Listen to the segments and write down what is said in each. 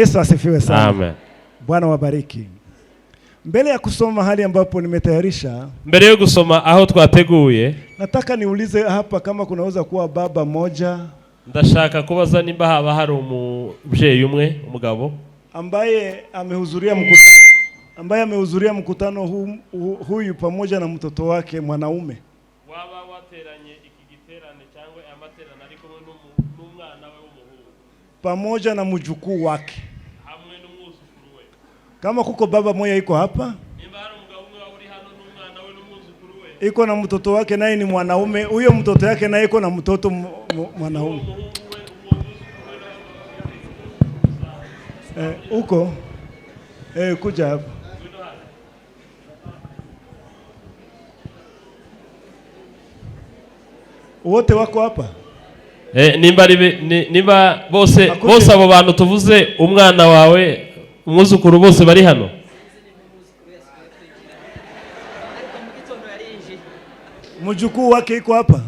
Yesu asifiwe sana. Amen. Bwana wabariki. Mbele ya kusoma mahali ambapo nimetayarisha, mbere yo gusoma aho twateguye, nataka niulize hapa kama kunaweza kuwa baba moja ndashaka kubaza nimba haba hari umubyeyi umwe umugabo ambaye amehudhuria mkutano huyu pamoja na mtoto wake mwanaume. Waba wateranye iki giterane cyangwa amaterana ariko n'umwana we w'umuhungu pamoja na mjukuu wake. Hamwe n'umwuzukuru we. Kama kuko baba moja iko hapa, nimba hari umugabo umwe uri hano n'umwana we n'umwuzukuru we, iko na mtoto wake naye ni mwanaume, huyo mtoto yake naye iko na mtoto mwanaume. Uko kuja hapa. Wote wako hapa? Nimba bose abo bantu tuvuze umwana wawe umwuzukuru bose bari hano? Mjukuu wake iko hapa?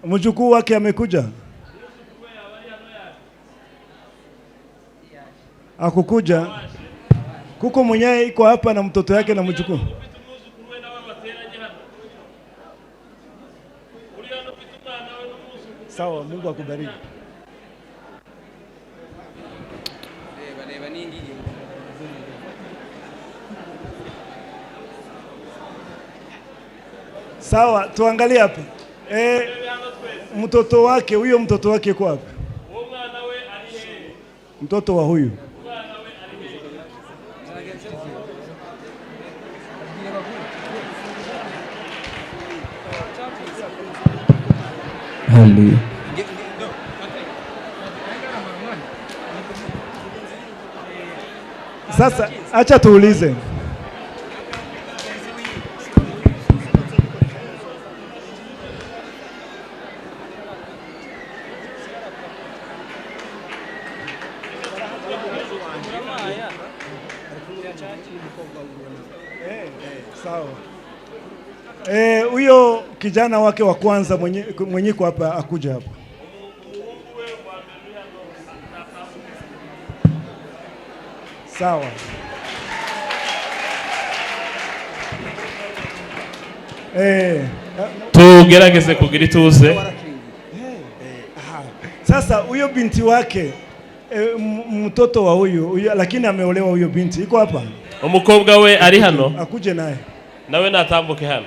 Mjukuu wake amekuja? Akukuja? Kuko mwenyewe iko hapa na mtoto yake na mjukuu? Sawa, Mungu akubariki. Sawa, tuangalie hapa. Mtoto wake, huyo mtoto wake kwa hapa? Mtoto wa huyu. Hallelujah. Sasa acha tuulize. Sawa. Huyo kijana wake wa kwanza mwenye kwa hapa akuja hapa. Sawa. Tugerageze kugira ituze. Sasa huyo binti wake mtoto wa huyu lakini ameolewa, huyo binti iko hapa? Umukobwa we ari hano? Akuje naye. Nawe natambuke hano.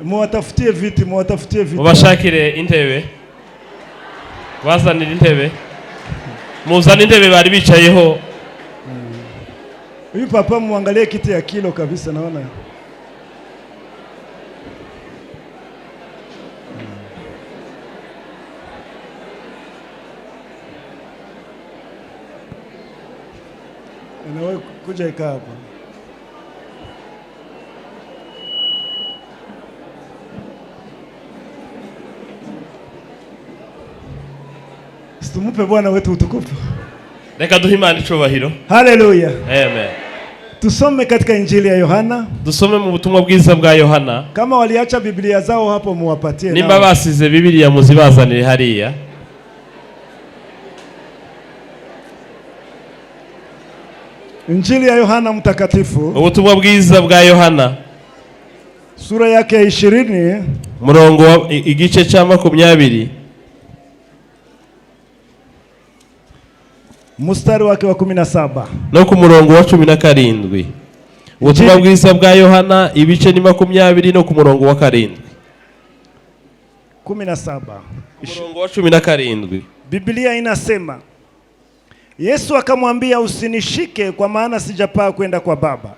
Muwatafutie viti. Mubashakire intebe. Bazanira intebe. Muzana intebe bari bicayeho. Huyu papa muangalie kiti ya kilo kabisa, naona. Nawe kuja ikaa hapa. Tumupe Bwana wetu utukufu. Reka duhe Imana icubahiro. Haleluya. Amen. Tusome katika Injili ya Yohana. Dusome mu butumwa bwiza bwa Yohana. Kama waliacha Biblia zao hapo muwapatie. Nimba basize Biblia muzibazanire hariya. Injili ya Yohana mtakatifu. Ubutumwa bwiza bwa Yohana. Sura yake ya 20. Murongo igice cya 20. Mstari wake wa 17. No ku murongo wa 17. Ubutumwa bwiza bwa Yohana ibice ni 20 no ku murongo wa 7. 17. Murongo wa 17. Biblia inasema, Yesu akamwambia, usinishike kwa maana sijapaa kwenda kwa Baba.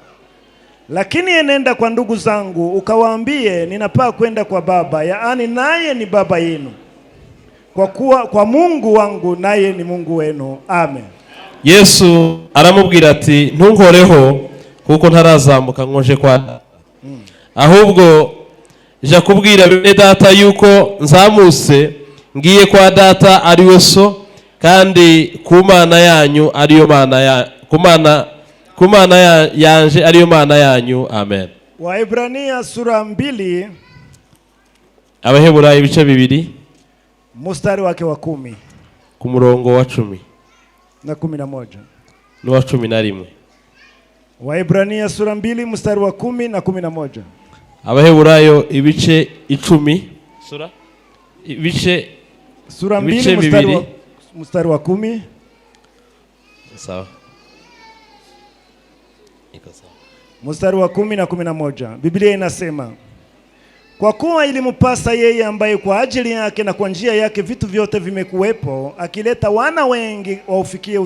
Lakini enenda kwa ndugu zangu ukawaambie ninapaa kwenda kwa Baba, yaani naye ni Baba yenu. Kwa Mungu wangu naye ni Mungu wenu. Amen. Yesu aramubwira ati ntunkoreho kuko ntarazamuka nkoje kwa data. Ahubwo ja kubwira bene data yuko nzamuse ngiye kwa data ari we so, kandi ku Mana yanyu ariyo Mana ya kumana yanje ariyo Mana yanyu. Amen. Waebrania sura 2 Abaheburayo ibice 2 mstari wake wa 10 ku murongo wa 10 na 11. n'uwa 11. Waebrania sura 2 mstari wa 10 na 11. Abaheburayo ibice 10 sura 2 mstari wa 10. Sawa. Mstari wa 10 na 11. Biblia inasema, kwa kuwa ilimpasa yeye ambaye kwa ajili yake na kwa njia yake vitu vyote vimekuwepo, akileta wana wengi waufikie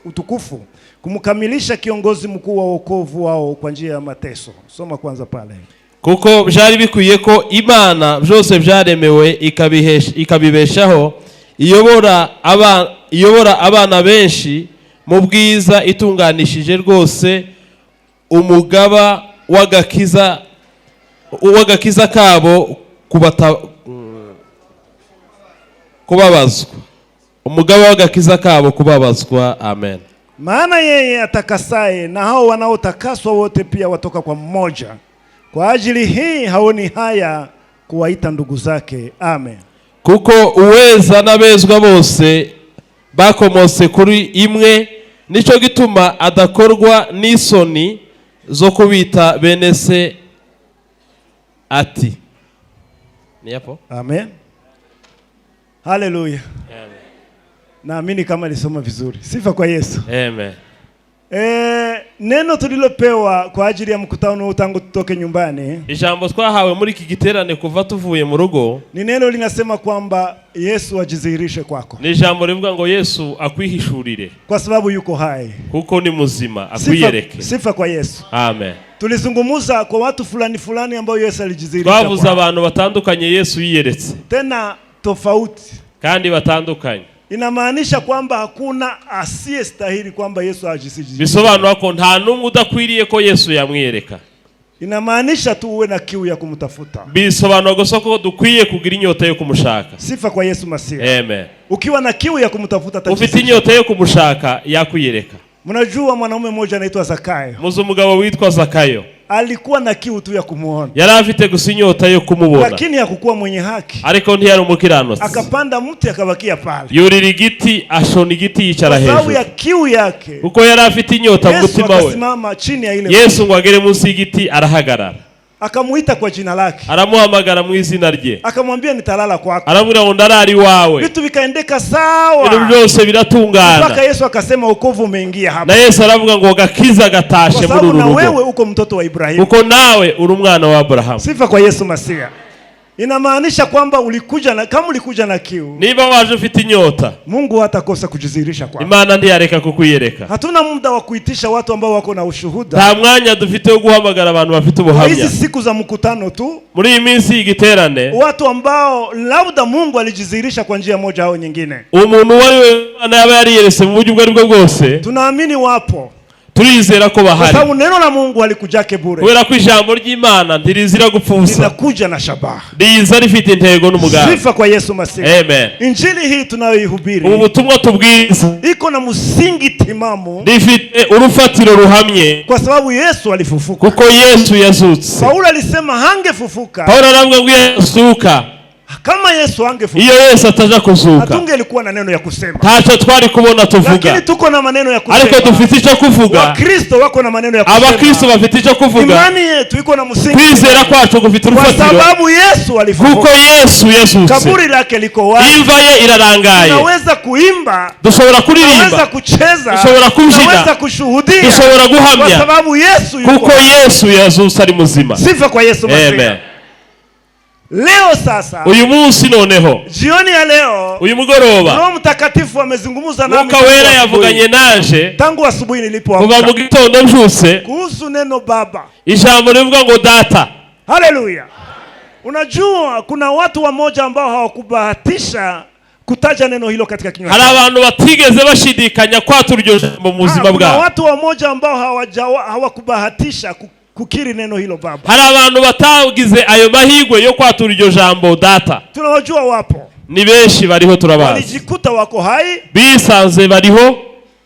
utukufu, kumkamilisha kiongozi mkuu wa wokovu wao kwa njia ya mateso. Soma kwanza pale. Kuko byari bikwiye ko Imana byose byaremewe ikabibeshaho iyobora abana benshi mu bwiza itunganishije rwose umugaba w'agakiza kabo kubabazwa. Umugaba w'agakiza kabo kubabazwa. Amen. Maana yeye atakasaye na hao wanaotakaswa wote pia watoka kwa mmoja. Kwa ajili hii haoni haya kuwaita ndugu zake. Amen. Kuko uweza n'abezwa bose bakomotse kuri imwe, nico gituma adakorwa n'isoni zo kubita bene se ati. Ni hapo? Amen. Haleluya. Amen. Naamini kama lisoma vizuri. Sifa kwa Yesu. Amen. Neno tulilopewa kwa ajili ya mkutano tangu tutoke nyumbani, ijambo twahawe muri iki giterane kuva tuvuye mu rugo, ni neno linasema kwamba Yesu ajidhihirishe kwako. Ni ijambo rivuga ngo Yesu akwihishurire, kwa sababu yuko hai, kuko ni muzima, akwiyereke. Sifa kwa Yesu. Amen. Tulizungumuza kwa watu fulani ambao Yesu alijidhihirisha. Twavuze abantu batandukanye Yesu yiyeretse, tena tofauti kandi batandukanye. Inamaanisha kwamba hakuna asiyestahili kwamba Yesu ajidhihirishe. Bisobanura ko nta numwe udakwiriye ko Yesu yamwiyereka. Inamaanisha tu uwe na kiu ya kumtafuta. Bisobanura gusa ko dukwiye kugira inyota yo kumushaka. Sifa kwa Yesu Masihi. Amen. Ukiwa na kiu ya kumtafuta, ufite inyota yo kumushaka, yakwiyereka. Mnajua mwanaume mmoja anaitwa Zakayo. Muzi umugabo witwa Zakayo. Alikuwa na kiu tu ya kumuona. Yari afite gusa inyota yo kumubona. Lakini hakukuwa mwenye haki. Ariko ntiyari umukiranutsi. Akapanda mti akabakia pale. Yurira igiti, ashona igiti yicara hejuru. Kwa sababu ya kiu yake. Uko yari afite inyota mu mutima we. Yesu akasimama chini ya ile. Yesu ngo agere munsi y'igiti arahagarara. Akamuita kwa jina lake. Aramuhamagara mu izina rye. Akamwambia nitalala kwako. Aramubwira ngo ndarari wawe. Vitu vikaendeka sawa. Ibintu byose biratungana. Mpaka Yesu akasema wokovu umeingia hapa. Na Yesu aravuga ngo gakiza gatashe muri uru rugo. Na wewe uko mtoto wa Ibrahimu. Uko nawe uri umwana wa Abrahamu. Sifa kwa Yesu Masihi. Inamaanisha kwamba kama ulikuja na kiu, niba waje ufite inyota, Mungu hatakosa kujidhihirisha kwako. Imana ndiyareka kukwiyereka. Hatuna muda wa kuitisha watu ambao wako na ushuhuda. Nta mwanya dufite wo guhamagara abantu bafite ubuhamya. Hizi siku za mkutano tu, muri iyi minsi y'igiterane, watu ambao labda Mungu alijidhihirisha kwa njia moja au nyingine. Umuntu wari yaba yariyerese mu buryo bwo bwose, tunaamini wapo. Turizera ko bahari. Kwa sababu neno la Mungu alikujake bure. Kubera ko ijambo ry'Imana ntirizira gupfusa. Linakuja na shabaha. Riza rifite intego n'umugambi. Sifa kwa Yesu Masihi. Amen. Injili hii tunayoihubiri, ubu butumwa tubwiza, iko na msingi timamu. Rifite urufatiro ruhamye. Kwa sababu Yesu alifufuka. Kuko Yesu yazutse. Paulo alisema hangefufuka. Paulo aravuga ngo Yesuka. Kama Yesu angefufuka, iyo Yesu ataja kuzuka, hatungelikuwa na neno ya kusema. Tacho twari kubona tuvuga. Lakini tuko na maneno ya kusema. Ariko dufite icyo kuvuga. Wakristo wako na maneno ya kusema. Abakristo bafite icyo kuvuga. Imani yetu iko na msingi. Kwizera kwacu gufite urufatiro. Kwa sababu Yesu alifufuka. Kuko Yesu yazutse. Kaburi lake liko wazi. Imva ye irarangaye. Tunaweza kuimba. Dushobora kuririmba. Tunaweza kucheza. Dushobora kubyina. Tunaweza kushuhudia. Dushobora guhamya. Kwa sababu Yesu yuko. Kuko Yesu yazutse ari muzima. Sifa kwa Yesu Masihi. Amen. Leo sasa, uyu munsi noneho, jioni ya leo, uyu mugoroba, Roho Mtakatifu amezungumza nami. Mwuka Wera yavuganye nanje tangu asubuhi nilipoamka. kuva mu gitondo mbyutse, kuhusu neno Baba. Ijambo rivuga ngo data. Haleluya. Unajua kuna watu wamoja ambao hawakubahatisha kutaja neno hilo katika kinywa. Hari abantu batigeze bashidikanya kwatura iryo jambo mu buzima bwabo. Kuna watu wamoja ambao hawakubahatisha kukiri neno hilo Baba. Hari abantu batagize ayo mahigwe yo kwatura iryo jambo data. Tunawajua wapo. Ni benshi bariho turabazi. Walijikuta wako hai. Bisanze bariho.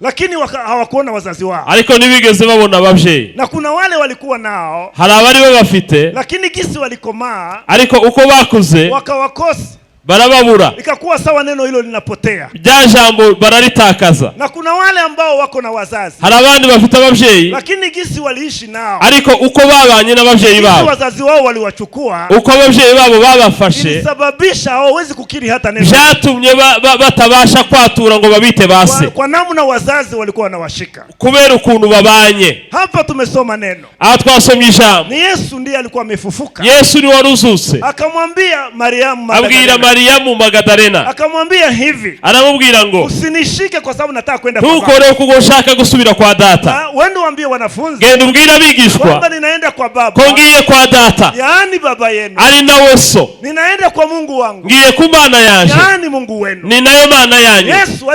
lakini hawakuona wazazi wao. ariko ntibigeze babona ababyeyi. Na kuna wale walikuwa nao, hari abari babafite, lakini gisi walikomaa, ariko uko bakuze wakawakosa, barababura, ikakuwa sawa neno hilo linapotea. rya jambo bararitakaza. Na kuna wale ambao wako na wazazi, hari abandi bafite ababyeyi, lakini gisi waliishi nao, ariko uko babanye n'ababyeyi babo, wazazi wao waliwachukua, uko ababyeyi babo babafashe, ilisababisha hawawezi kukiri hata neno, byatumye batabasha kwatura ngo babite base, kwa namna wazazi walikuwa wanawashika, kubera ukuntu babanye. Hapa tumesoma neno, aha twasomye ijambo, ni Yesu ndiye alikuwa amefufuka. Yesu ni waruzutse, akamwambia Mariamu, abwira Mariamu Magadalena, akamwambia hivi, aramubwira ngo usinishike kwa sababu nataka kwenda kwa Baba. ntukore kuko nshaka gusubira kwa data. Wende waambie wanafunzi, genda ubwira abigishwa kwamba ninaenda kwa Baba, ko ngiye kwa data, yaani Baba yenu, ari nawe so. ninaenda kwa Mungu wangu, ngiye ku Mana yanje, yaani Mungu wenu, ni nayo Mana yanyu. Yesu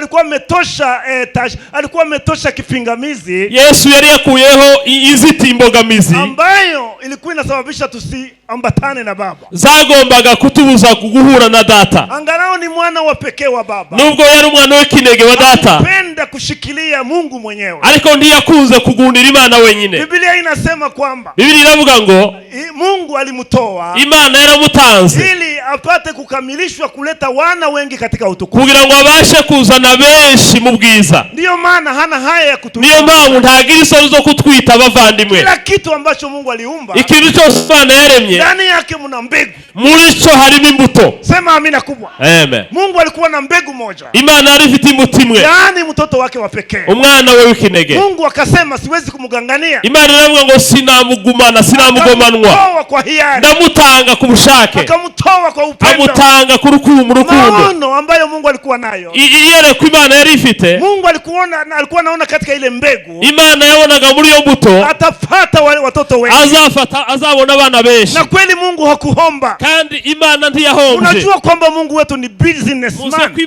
alikuwa ametosha kipingamizi. Yesu yari yakuyeho iziti imbogamizi ambayo ilikuwa inasababisha tusiambatane na Baba, zagombaga kutubuza guhura na data. Angalau ni mwana wa pekee wa Baba, nubwo yari umwana w'ikinege wa data, anapenda kushikilia Mungu mwenyewe, ariko ntiyakunze kugundira Imana wenyine. Biblia inasema kwamba, Biblia iravuga ngo Mungu alimutoa, Imana yaramutanze ili apate kukamilishwa kuleta wana wengi katika utukufu, kugira ngo abashe kuzana benshi mu bwiza. Ndiyo maana hana haya ya kutuita, niyo mpamvu ntagira isoni zo kutwita abavandimwe. Kila kitu ambacho Mungu aliumba, ikintu cyose Imana yaremye, ndani yake muna mbegu, muri cyo harimo imbuto. Sema amina kubwa. Amen. Mungu alikuwa na mbegu moja, Imana yari ifite imbuto imwe, yaani mtoto wake wa pekee, umwana we w'ikinege. Mungu akasema siwezi kumugangania, Imana iravuga ngo sinamugumana, sinamugomanwa, ndamutanga ku bushake, akamtoa kwa upendo, amutanga ku rukundo. Maono ambayo Mungu alikuwa nayo, iyereko Imana yari ifite, Mungu alikuwa anaona katika ile mbegu, Imana yabonaga muri iyo mbuto atapata wale watoto wengi, azabona abana benshi. Na kweli Mungu hakuhomba, kandi Imana ntiyahombye. Unajua kwamba Mungu wetu ni businessman. Muze ko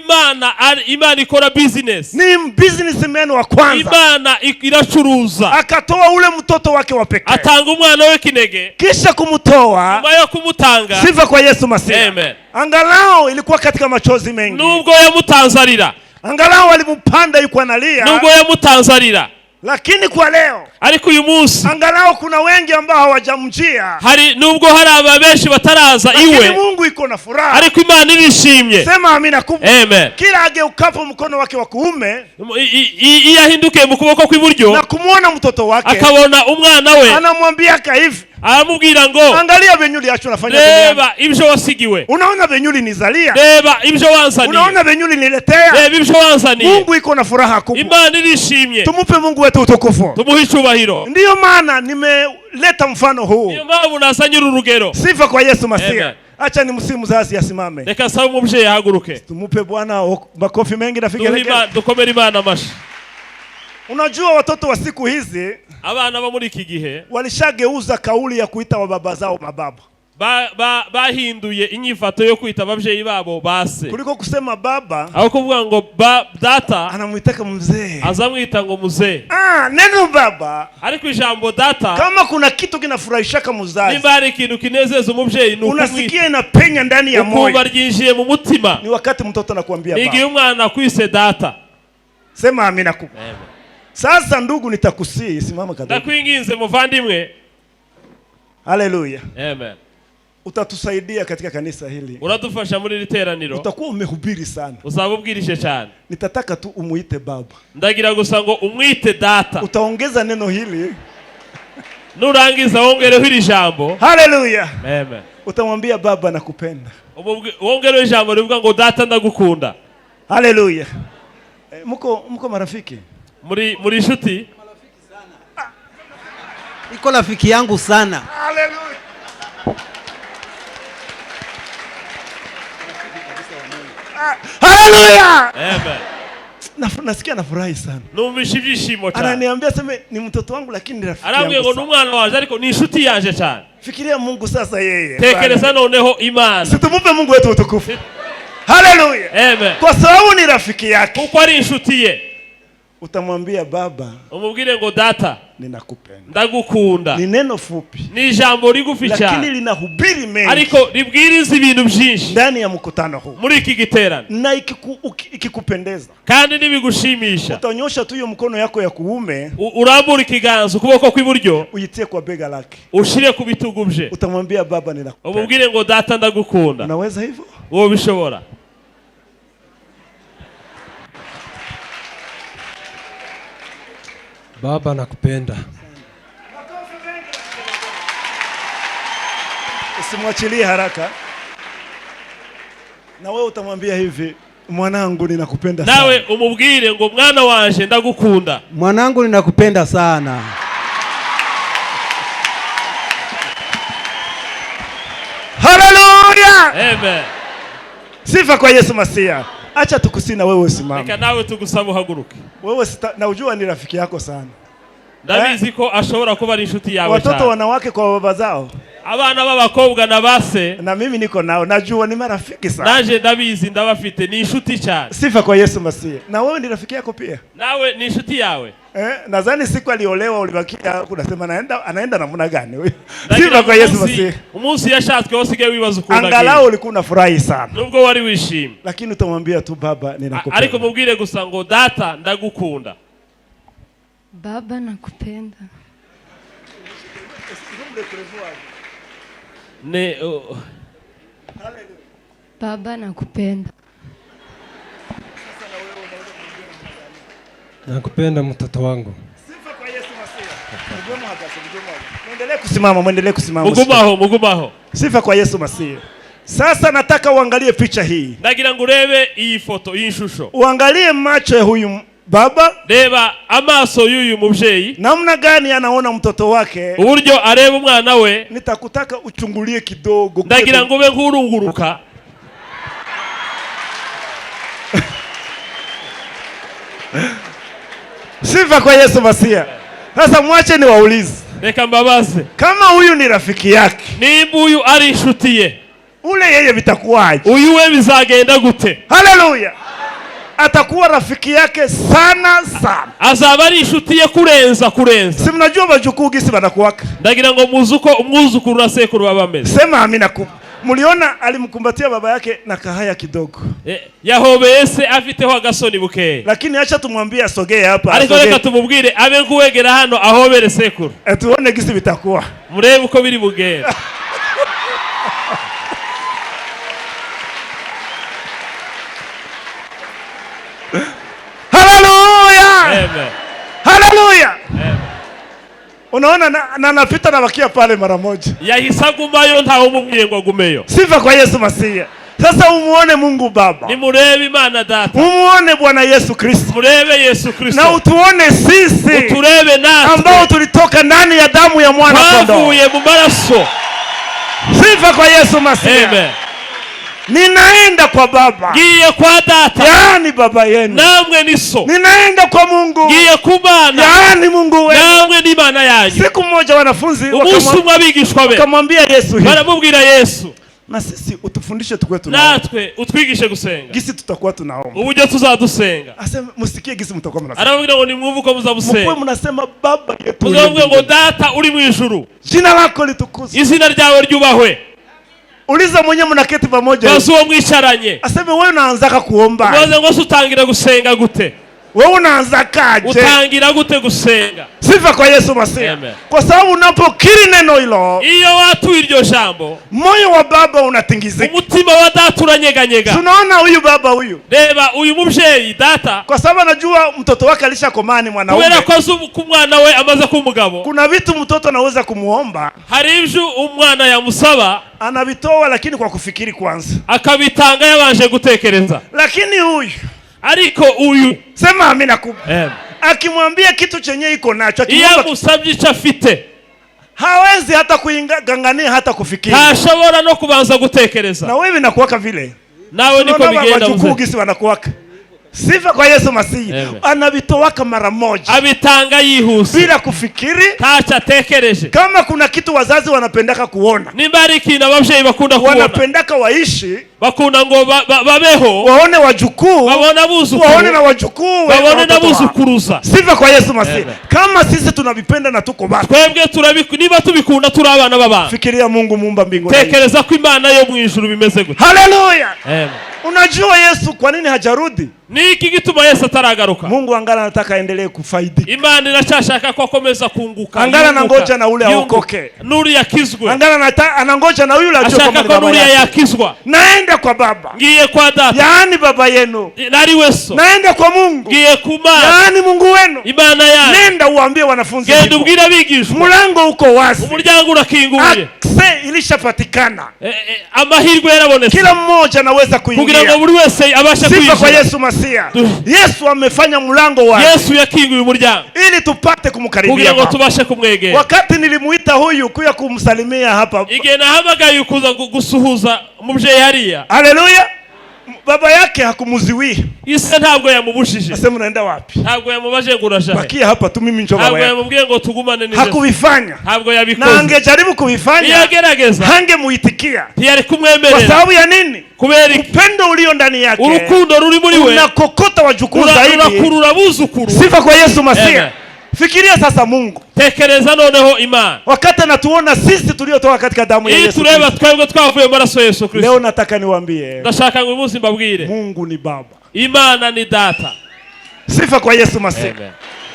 Imana ikora business, ni businessman wa kwanza. Imana iracuruza, akatoa ule mtoto wake wa pekee, atanga umwana w'ikinege, kisha kumtoa, nyuma yo kumutanga. Sifa kwa Yesu Masihi. Amen. Angalau ilikuwa katika machozi mengi, nubwo yamutanzarira, angalau alimpanda yuko analia, nubwo yamutanzarira, lakini kwa leo, ariko uyu munsi, angalau kuna wengi ambao hawajamjia, nubwo hari ababenshi bataraza iwe, lakini Mungu iko na furaha, ariko Imana irishimye. Sema amina kubwa. Amen. Kila ageukapo mkono wake wa kuume, yahinduke mu kuboko kw'iburyo, na kumuona mtoto wake, akabona umwana we, anamwambia hivi, aramubwira ngo angalia benyuli yacu nafanya duniani, reba ibyo wasigiwe, unaona benyuli nizalia, reba ibyo wanzaniye, unaona benyuli niletea, reba ibyo wanzaniye. Mungu iko na furaha kubwa, Imana irishimye. Tumupe Mungu wetu utukufu, tumuhe icyubahiro. Ndiyo maana nimeleta mfano huu, niyo mpamvu nazanye urugero. Sifa kwa Yesu Masihi. Acha ni msimu zazi asimame, reka sabe umubyeyi ahaguruke, tumupe Bwana makofi mengi na figelegele, dukomere Imana amashi. Unajua watoto wa siku hizi, abana bo muri iki gihe walishageuza kauli ya kuita wa baba zao mababa, bahinduye inyifato yo kwita ababyeyi babo base, kuliko kusema baba, aho kuvuga ngo data, anamuitaka mzee, azamwita ngo muzee. Neno baba, ariko ijambo data, kama kuna kitu kinafurahishaka muzazi, nimba hari ikintu kinezeza umubyeyi, unasikia inapenya ndani ya moyo, ukumva ryinjiye mu mutima, ni wakati mtoto anakuambia baba. Nigiye umwana kwise data. Sema amina kubwa. Sasa ndugu, nitakusii, simama kadri, ndakwinginze muvandimwe. Haleluya. Amen. Utatusaidia katika kanisa hili, uradufasha muri literaniro, utakuwa umehubiri sana, uzabubwirije cyane. Nitataka tu umuite baba, ndagira gusa ngo umwite data. Utaongeza neno hili, nurangiza wongereho iri jambo. Haleluya. Amen. Utamwambia baba nakupenda, wongereho ijambo rivuga ngo data ndagukunda. Haleluya. Mko marafiki? Muri shuti? Iko rafiki yangu sana. Haleluya. Haleluya. Amen. Nasikia nafurahi sana. Numvisha ibyishimo cyane. Ananiambia sema ni mtoto wangu lakini ni rafiki yangu. Arambye ngo numwana waje ariko ni inshuti yaje cyane. Fikiria Mungu sasa yeye. Tekereza noneho Imana. Situmupe Mungu wetu utukufu. Haleluya. Amen. Kwa sababu ni rafiki yake, kuko ari inshuti ye, utamwambia baba, umubwire ngo data, ninakupenda. ndagukunda. Ni neno fupi, Ni ijambo rigufi lakini cyane linahubiri mengi ariko ribwiriza ibintu byinshi ndani ya mkutano huu. muri iki giterane, Na ikikupendeza, kandi nibigushimisha utanyosha tu hiyo mkono yako ya kuume, urambura ikiganza ukuboko kw'iburyo uitie kwa bega lake, ushire ku bitugu bye, utamwambia baba ninakupenda. umubwire ngo data ndagukunda. Unaweza hivyo? Wowe bishobora. Baba nakupenda. Usimwachilie haraka. Na wewe utamwambia hivi, mwanangu ninakupenda sana. Nawe umubwire ngo mwana wanje ndagukunda. Mwanangu ninakupenda sana. Haleluya! Amen. Sifa kwa Yesu Masia. Acha tukusina wewe usimame. Reka nawe tugusaba uhaguruke. Wewe na ujua ni rafiki yako sana. Ndabizi ko ashobora kuba ari inshuti yawe cyane. Watoto wanawake kwa baba zao. Abana b'abakobwa na base. Na mimi niko nao. Najua ni marafiki sana. Naje ndabizi ndabafite ni inshuti cyane. Sifa kwa Yesu Masia. Na wewe ni rafiki yako pia. Nawe ni inshuti yawe. Nadhani siku aliolewa ulibakia kunasema anaenda namna gani wewe? Sifa kwa Yesu Masia. Umunsi yashatswe wosige wibaza ukunda. Angalau ulikuwa unafurahi sana. Nubwo wari wishimye. Lakini utamwambia tu baba ninakupenda. Ariko mubwire gusa ngo data ndagukunda. Baba nakupenda. Baba nakupenda. Nakupenda mtoto wangu. Sifa kwa Yesu Masia. Muendelee kusimama. Mugumaho. Sifa kwa Yesu Masia. Sasa nataka uangalie picha hii. Ndagira ngo urebe iyi foto, iyi shusho. Uangalie macho ya huyu baba. Reba amaso y'uyu mubyeyi. Namna gani anaona mtoto wake. Uburyo areba umwana we. Nitakutaka uchungulie kidogo. Ndagira ngo ube nk'urunguruka. Sifa kwa Yesu Masia. Sasa mwache ni waulize. Reka mbabaze. Kama huyu ni rafiki yake. Nimba uyu ari inshuti ye. Ule yeye bitakuwaje? Uyu we bizagenda gute? Haleluya. Atakuwa rafiki yake sana sana. Azaba ari inshuti ye kurenza. Si mnajua bajukuu gisi banakuwaka. Ndagira ngo muzuko umwuzukuru na sekuru babameze. Sema amina kuba. Muliona alimkumbatia baba yake na kahaya kidogo. Yahobeye se afiteho agasoni buke. Lakini acha tumwambie asogee hapa. Ariko reka tumubwire abe nkuwegera hano ahobere sekuru. Tuone gisi bitakuwa. Murebe uko biri bugera. Haleluya! Amen. Haleluya! Amen. Unaona na napita na bakia pale mara moja. Yahisagumayo ntaho mumwiye ngo agumeyo. Sifa kwa Yesu Masia. Sasa umuone Mungu Baba. Ni murebe Imana Data. Umuone Bwana Yesu Kristo. Murebe Yesu Kristo. Na utuone sisi. Uturebe natwe. Ambao tulitoka ndani ya damu ya mwana kondoo. Twavuye mu maraso. Sifa kwa Yesu Masia. Amen. Ninaenda kwa Baba. Ngiye kwa Data. Yaani baba yenu. Namwe ni so. Ninaenda kwa Mungu. Ngiye kubana. Yaani Mungu wenu. Namwe ni Imana yanyu. Siku moja wanafunzi wakamwambia Yesu hivi. Baramubwira Yesu. Na sisi utufundishe tukwe tunaomba. Natwe utwigishe gusenga. Gisi tutakuwa tunaomba. Uburyo tuzadusenga. Asema musikie gisi mtakuwa mnasema. Arababwira ngo nimwumve uko muzabusenga. Mkwe mnasema Baba yetu. Muzabwira ngo Data uri mu ijuru. Jina lako litukuzwe. Izina ryawe ryubahwe. Uliza mwenye mnaketi pamoja. Bazuo mwicaranye. Aseme wewe unaanzaka kuomba. Ubaze ngo utangira gusenga gute? Wewe unaanzakaje? Utangira gute gusenga? Sifa kwa Yesu Masia. Kwa sababu unapokiri neno hilo, iyo watu iryo jambo, moyo wa baba unatingizika. Umutima wa Data uranyeganyega. Tunaona huyu baba huyu. Reba uyu mubyeyi Data. Kwa sababu anajua mtoto wake alishakomani mwanaume. Kubera ko kumwana we amaze kumugabo. Kuna vitu mtoto anaweza kumuomba. Hari ivyo umwana yamusaba. Anabitoa lakini kwa kufikiri kwanza. Akabitanga yabanje gutekereza. Lakini huyu. Ariko uyu. Sema amina kubwa. Akimwambia kitu chenye iko nacho. Iyo musabye icyo afite. Hawezi hata kuingangania hata kufikiri. Ntashobora no kubanza gutekereza. Na wewe inakuwaka vile. Nawe niko bigenda mzee. Wanakuwaka. Sifa kwa Yesu Masihi. Anavitowaka mara moja, abitanga yihuse bila kufikiri, tacha tekereje. Kama kuna kitu wazazi wanapendaka kuona, nimba ari ikintu abavyeyi bakunda kubona, wanapendaka waishi, bakunda ngo babeho, waone wajukuu, babona buzukuru, waone na wajukuu, babone na buzukuruza. Sifa kwa Yesu Masihi. Kama sisi tunavipenda na tuko bado, twebwe niba tubikunda turi abana b'abantu, fikiria Mungu muumba mbingu na nchi. Tekereza ko Imana yo mu ijuru bimeze gute. Haleluya. Amen. Unajua Yesu kwa nini hajarudi? Niki gituma Yesu ataragaruka? Mungu angala anataka aendelee kufaidika. Imana inachashaka ko akomeza kunguka. Angala anangoja na ule aokoke. Nuri yakizwe. Angala anangoja na yule ajue kama ni baba yake. Yakizwa. Naenda kwa baba. Ngiye kwa data. Yaani baba yenu. Nari weso. Naenda kwa Mungu. Ngiye kumana. Yaani Mungu wenu. Imana ya. Nenda uambie wanafunzi. Genda ubwira bigishwa. Mlango uko wazi. Umuryango urakinguye. Ilishapatikana. Amahirwe yarabonetse. Kila mmoja anaweza kuingia. Kugira ngo buri wese abasha kuingia. Sifa kwa Yesu Masihi. Yesu amefanya mlango wazi. Yesu yakinguye umuryango ili tupate kumkaribia. Kugira ngo tubashe kumwegera. Wakati nilimuita huyu kuya kumsalimia hapa, igena hamagaye ukuza gusuhuza umuvyeyi hariya. Haleluya. Baba yake hakumuziwi. Ise ntabwo yamubushije. Asema unaenda wapi? Ntabwo yamubaje ngo urashahe. Bakia hapa tu mimi njo baba yake. Ntabwo yamubwiye ngo tugumane neza. Hakubifanya. Ntabwo yabikoze. Na angejaribu kubifanya. Yagerageza. Hangemuitikia. Ntiyari kumwemerera. Kwa sababu ya nini? Kubera upendo ulio ndani yake. Urukundo ruri muri we. Unakokota wajukuu zaidi. Unakurura buzukuru. Sifa kwa Yesu Masihi. Fikiria sasa Mungu. Tekereza noneho Imana. Wakati anatuona sisi tuliotoka katika damu ya Yesu. Tureba twebwe twavuye maraso ya Yesu Kristo. Leo nataka niwaambie. Ndashaka ngo umunsi mbabwire. Mungu ni baba. Imana ni data. Sifa kwa Yesu Masihi.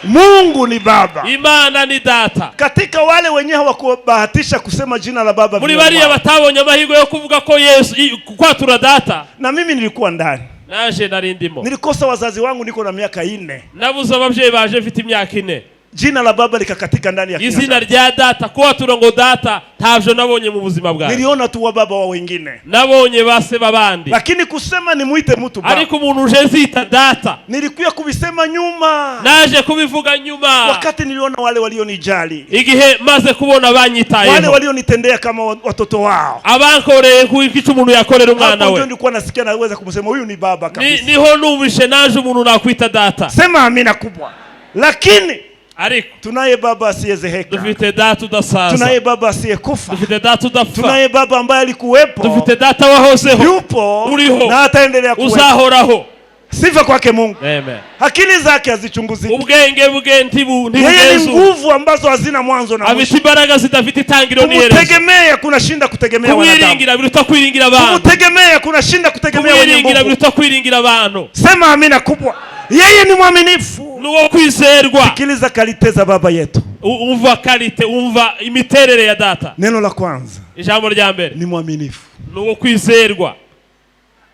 Mungu ni baba. Imana ni data. Katika wale wenyewe hawakubahatisha kusema jina la baba. Muri bariya batabonye amahirwe yo kuvuga ko Yesu kwatura data. Na mimi nilikuwa ndani. Naje narindimo. Nilikosa wazazi wangu niko na miaka 4. Nabuze abavyeyi baje mfite imyaka 4. Jina la baba likakatika ndani ya kinywa. Izina rya data kwa turongo data ntavyo nabonye mu buzima bwawe. Niliona tu wa baba wa wengine. Nabonye base babandi. Lakini kusema ni muite mtu baba. Ariko umuntu uje zita data. Nilikuya kubisema nyuma. Naje kubivuga nyuma. Wakati niliona wale walionijali. Igihe maze kubona banyitayeho. Wale walionitendea kama watoto wao. Abankoreye kukica umuntu yakorera umwana we. Ndio nilikuwa nasikia naweza kumsema huyu ni baba kabisa. Niho numvishe naje umuntu nakwita data. Sema amina kubwa. Lakini ariko tunaye baba asiyezeheka. Dufite data udasaza. Tunaye baba asiyekufa. Dufite data udapfa. Tunaye baba ambaye alikuwepo. Dufite data wahozeho. Yupo. Uriho. Na ataendelea kuwepo. Uzahoraho. Sifa kwake Mungu. Amen. Akili zake hazichunguziki. Ubwenge bwe ntibu. Yeye ni nguvu ambazo hazina mwanzo na mwisho. Abiti imbaraga zidafite itangiro n'iherezo. Kutegemea kuna shinda kutegemea wanadamu. Kwiringira biruta kwiringira abantu. Kutegemea kuna shinda kutegemea Mungu. Kwiringira biruta kwiringira abantu. Sema amina kubwa. Yeye ni mwaminifu. Nuwo kwizerwa. Sikiliza kalite za baba yetu. Umva kalite, umva imiterere ya data. Neno la kwanza. Ijambo rya mbere. Ni mwaminifu. Nuwo kwizerwa.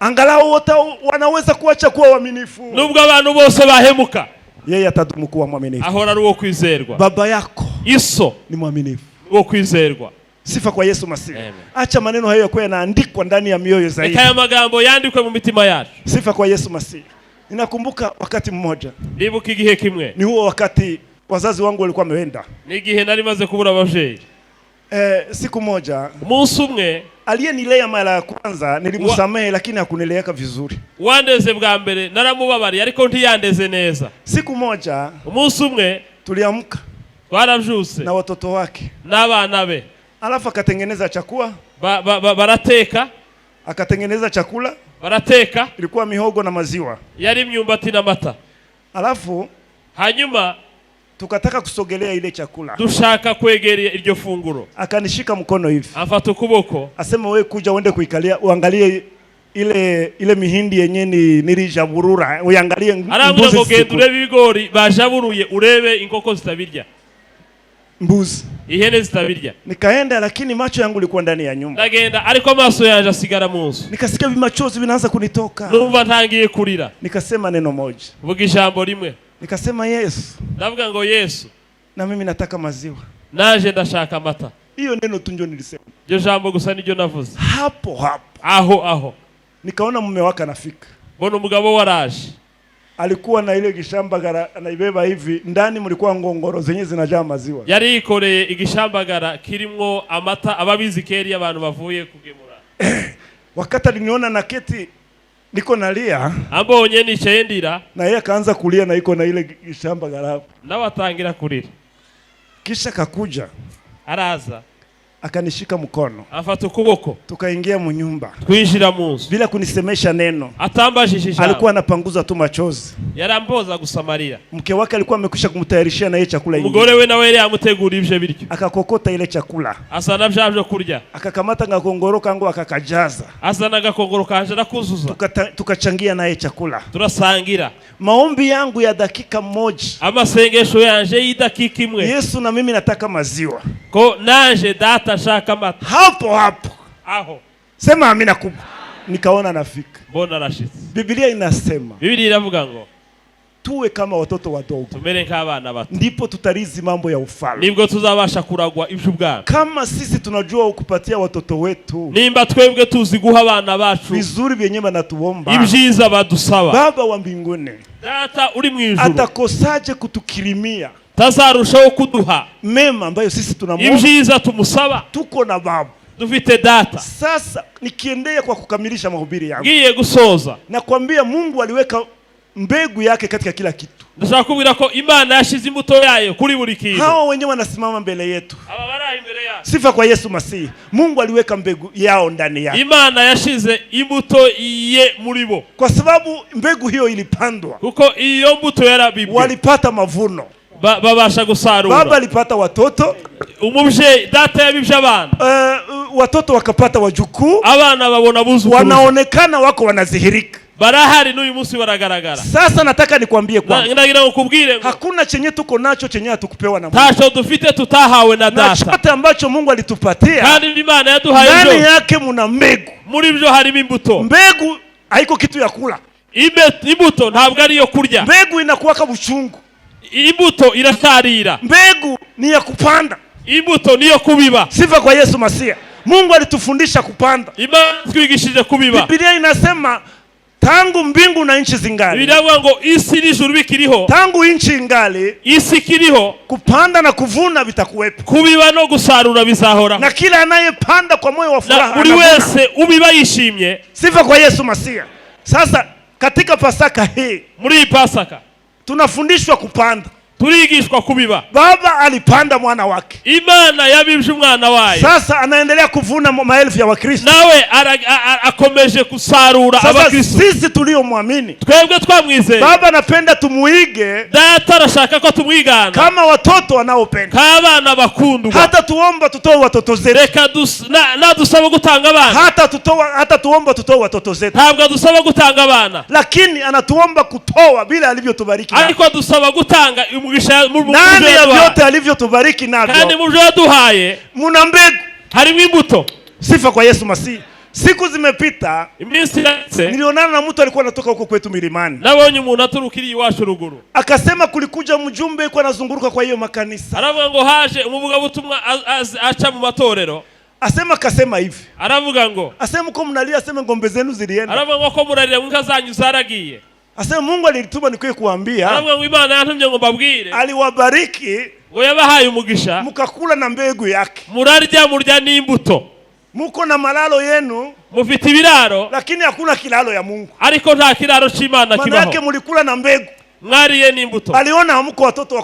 Angalau wote wanaweza kuacha kuwa waaminifu. Nubwo abantu bose bahemuka. Yeye atadumu kuwa mwaminifu. Ahora ari uwo kwizerwa. Baba yako Iso ni mwaminifu. Uwo kwizerwa. Sifa kwa Yesu Masihi. Acha maneno hayo yakuwe yanaandikwa ndani ya mioyo zaidi. Kaya magambo yandikwe mu mitima yacu. Sifa kwa Yesu Masihi. Ninakumbuka wakati mmoja. Ndibuka igihe kimwe. Ni huo wakati wazazi wangu walikuwa wameenda. Ni igihe nari maze kubura abavyeyi. Siku moja umunsi umwe aliyenilea mara ya kwanza nilimsamehe lakini hakunileka vizuri. Wandeze bwa mbere naramubabari ariko ntiyandeze neza. Siku moja umunsi umwe tuliamka twaravyuse na watoto wake n'abana be. Alafu akatengeneza chakula. Barateka. Akatengeneza chakula. Barateka. Ilikuwa mihogo na maziwa. Yari imyumbati n'amata. Alafu hanyuma tukataka kusogelea ile chakula. Dushaka kwegereye iryo funguro. Akanishika mkono hivi. Afata ukuboko. Asema wewe kuja uende kuikalia uangalie ile mihindi yenye nilijaburura uangalie mbuzi. Arambura ngo genda urebe ibigori bajaburuye urebe inkoko zitabirya. Mbuzi. Ihene zitabirya. Nikaenda lakini macho yangu yalikuwa ndani ya nyumba. Ndagenda ariko amaso yanje asigara mu nzu. Nikasikia bimachozi vinaanza kunitoka. Numva ntangiye kurira. Nikasema neno moja. Vuga ijambo rimwe. Nikasema Yesu. Ndavuga ngo Yesu. Na mimi nataka maziwa. Naje ndashaka amata. Hiyo neno tu ndio nilisema. Iryo jambo gusa niryo navuze. Hapo. Aho. Nikaona mume wake anafika. Mbona umugabo waraje. Alikuwa na ile gishambagara anaibeba hivi, ndani mlikuwa ngongoro zenye zinajaa maziwa. Yari ikoreye igishambagara kirimwo amata ababizi keri abantu bavuye kugemura. Wakati aliniona na keti niko nalia ambonye nicaye ndira na yeye akaanza kulia na iko na ile shamba garafu. nawe atangira kurira. Kisha kakuja Araza akanishika mkono, afata ukuboko, tukaingia mu nyumba twinjira mu nzu bila kunisemesha neno. atambajije ijambo. Alikuwa anapanguza tu machozi. yaramboza gusamarira. Mke wake alikuwa amekwisha kumtayarishia na yeye chakula hiki. Umugore we nawe yari yamutegura ivyo biryo. Akakokota ile chakula, Asana vyavyo kurya. akakamata ngakongoro kangu akakajaza, Asana gakongoro kanje nakuzuza. tukachangia naye chakula. Turasangira. Maombi yangu ya dakika moja, Amasengesho yanje y'idakika imwe. Yesu na mimi nataka maziwa. Ko nanje data shaka amata. Hapo hapo Aho sema amina kubwa, nikaona nafika. mbona arashitse. Biblia inasema Biblia iravuga ngo tuwe kama watoto wadogo, tumere nk'abana bato, ndipo tutarizi mambo ya ufalme. nibwo tuzabasha kuragwa ivy'ubwami. Kama sisi tunajua kupatia watoto wetu Nimba twebwe tuzi guha abana bacu vizuri vyenye banatuomba, ibyiza badusaba, Baba wa mbinguni data uri mu ijuru atakosaje kutukirimia tazarushaho kuduha mema ambayo sisi tunamwomba. ibyiza tumusaba. Tuko na Baba. Dufite data. Sasa nikiendea kwa kukamilisha mahubiri yangu, Ngiye gusoza, nakwambia Mungu aliweka mbegu yake katika kila kitu. ndashaka kubwira ko Imana yashize imbuto yayo kuri buri kintu. Hao wenyewe wanasimama mbele yetu, Aba bari imbere yacu. sifa kwa Yesu Masihi. Mungu aliweka mbegu yao ndani yao, Imana yashize imbuto iye muri bo, kwa sababu mbegu hiyo ilipandwa, kuko iyo mbuto yarabibwe, walipata mavuno. babasha gusarura. Baba alipata watoto, Umuvyeyi data yabivye abana, watoto wakapata wajukuu, abana babona buzukuru, wanaonekana wako wanazihirika. barahari n'uyu munsi baragaragara. Sasa nataka nikwambie kwamba Ndagira ngo kubwire ngo hakuna chenye tuko nacho chenye hatukupewa na Mungu. tasho dufite tutahawe na Na data, chote ambacho Mungu alitupatia kandi Imana yaduhaye ndani ibyo, yake muna mbegu. muri byo harimo imbuto. Mbegu haiko kitu ya kula. Imbuto ntabwo ari yo kurya, Mbegu inakuwaka buchungu. imbuto iratarira, Mbegu ni ya kupanda. imbuto niyo kubiba. Sifa kwa Yesu Masihi. Mungu alitufundisha kupanda. Imana twigishije kubiba. Biblia inasema tangu mbingu na nchi zingali, Biravuga ngo isi n'ijuru bikiriho, tangu nchi ingali, isi kiriho, kupanda na kuvuna vitakuwepo, kubiba no gusarura bizahoraho, na kila anayepanda kwa moyo wa na furaha buri anavuna. wese ubiba yishimye. Sifa kwa Yesu Masihi. Sasa katika Pasaka hii Muri iyi Pasaka tunafundishwa kupanda. turigishwa kubiba. Baba alipanda mwana wake, Imana yabibye umwana wayo, sasa anaendelea kuvuna maelfu ya Wakristo. nawe akomeje gusarura Sasa abakristo. sisi tuliomwamini Twebwe twamwizeye, Baba anapenda tumuige data arashaka ko tumwigana kama watoto wanaopenda. k'abana bakundwa. Hata tuomba tutoe watoto zetu, Reka nadusaba gutanga abana, hata tuomba tutoe watoto zetu, ntabwo adusaba gutanga abana, lakini anatuomba kutoa bila alivyotubariki navyo. ariko adusaba gutanga umugisha mu Ndani ya yaduhaye. vyote alivyotubariki Kandi navyo mu byo yaduhaye muna mbegu. harimo imbuto. Sifa kwa Yesu Masihi. Siku zimepita, Iminsi yatse nilionana na mtu alikuwa anatoka huko kwetu milimani, nabonye umuntu aturukiriye iwacu ruguru, akasema kulikuja mjumbe yuko anazunguruka kwa hiyo makanisa. aravuga ngo haje umuvugabutumwa aca mu matorero, Akasema hivi, aravuga ngo asema mko mnalia, asema ngombe zenu zilienda. aravuga ngo ko murarira inka zanyu zaragiye. Asema Mungu alituma nikwiye kuambia, Aravuga ngo Imana yantumye ngo mbabwire, aliwabariki ngo yabahaye umugisha, mukakula na mbegu yake. murya n'imbuto, Muko na malalo yenu, mufite ibiraro lakini hakuna kilalo ya Mungu. ariko nta kiraro c'Imana Maana yake kibaho. mulikula na mbegu. Mwariye n'imbuto. Aliona hamuko watoto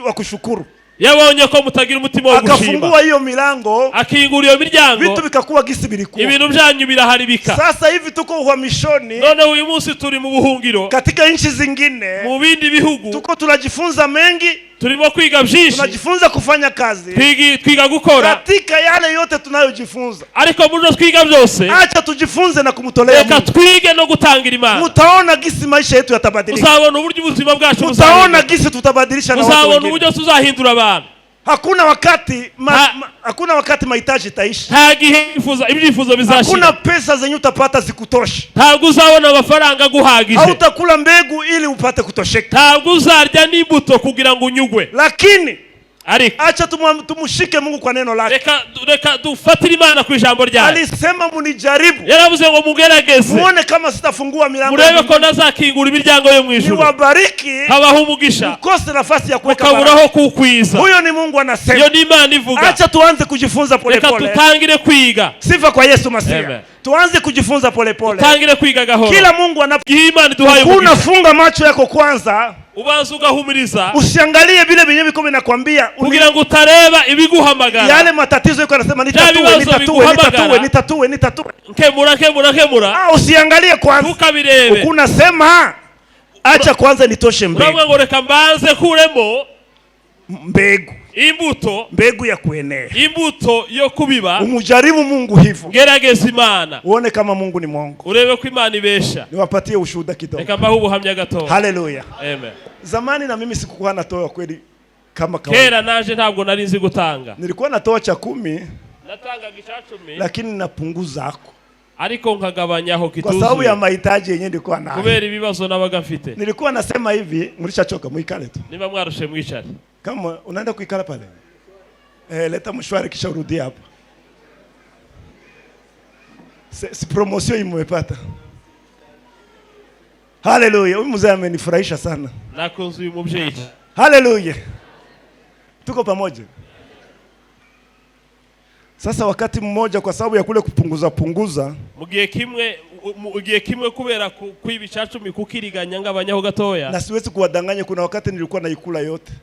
wa kushukuru, Yabonye ko mutagira umutima wo gushima, akafungua hiyo milango, akingura iyo miryango, vitu vikakuwa gisi bilikuwa. ibintu byanyu biraharibika. Sasa hivi tuko uhamishoni None uyu munsi turi mu buhungiro katika nchi zingine, mu bindi bihugu, tuko tunajifunza mengi, turimo kwiga byinshi, tunajifunza kufanya kazi. twiga gukora, Katika yale yote tunayojifunza, ariko muje twiga byose, acha tujifunze na kumtolea reka Mungu. twige no gutangira Imana. Mutaona gisi maisha yetu yatabadilika. Uzabona uburyo ubuzima bwacu Mutaona buzahinduka. gisi tutabadilisha na watu Uzabona wengine. uburyo tuzahindura abantu. Hakuna wakati mahitaji itaisha. Nta gihe ibyifuzo bizashira. Hakuna pesa zenye utapata zikutosha. Ntabwo uzabona amafaranga guhagije. Hautakula mbegu ili upate kutosheka. Ntabwo uzarya n'imbuto kugira ngo unyugwe. Lakini ariko acha tumushike Mungu kwa neno lake. reka dufatire Imana ku ijambo ryayo. Alisema munijaribu, yaravuze ngo mugerageze muone kama sitafungua milango, murebe ko nazakingura imiryango yo mu ijuru, niwabariki, habaho umugisha, mkose nafasi ya kuweka mukaburaho kukwiza. Huyo ni Mungu anasema. Iyo ni Imana ivuga. Acha tuanze kujifunza pole pole. Reka tutangire kwiga. Sifa kwa Yesu Masiya. Tuanze kujifunza pole pole. Tutangire kwiga gahoro. Kila Mungu anapogiha Imana iduhaye umugisha. Unafunga macho yako kwanza, ubanza ugahumiriza, usiangalie vile binyewe biko binakwambia, kugira ngo utareba ibiguhamagara. Yale matatizo yako anasema nitatue. Nkemura. Usiangalie kwanza. Tukabirebe. Ukunasema acha kwanza nitoshe mbegu. Urabwa ngo reka mbanze kuremo mbegu. Mbegu ya kuenea. Imbuto yo kubiba. Umujaribu Mungu hivyo. Gerageza Imana. Uone kama Mungu ni mwongo. Urebe ko Imana ibesha. Niwapatie ushuhuda kidogo. Reka mbaho ubuhamya gato. Haleluya. Amen. Zamani na mimi sikuwa natoa kweli kama kawaida. Kera naje ntabwo nari nzi gutanga. Nilikuwa natoa cha 10. Natanga gicha 10. Lakini napunguza ako. Ariko nkagabanyaho kituzu. Kwa sababu ya mahitaji yenyewe nilikuwa nayo. Kubera ibibazo nabaga mfite. Nilikuwa nasema hivi, mlishachoka muikale tu. Niba mwarushe mwicare. Kama unaenda kuikala pale. Leta mshwari kisha urudi hapa. Si promotion imepata. Haleluya. Huyu mzee amenifurahisha sana. Nakunze uyu mubyeyi. Haleluya. Tuko pamoja. Sasa wakati mmoja kwa sababu ya kule kupunguza mugiye kimwe kubera kwibicacu mikukiriganya ngabanyaho gatoya. Na siwezi kuwadanganya, kuna wakati nilikuwa naikula yote.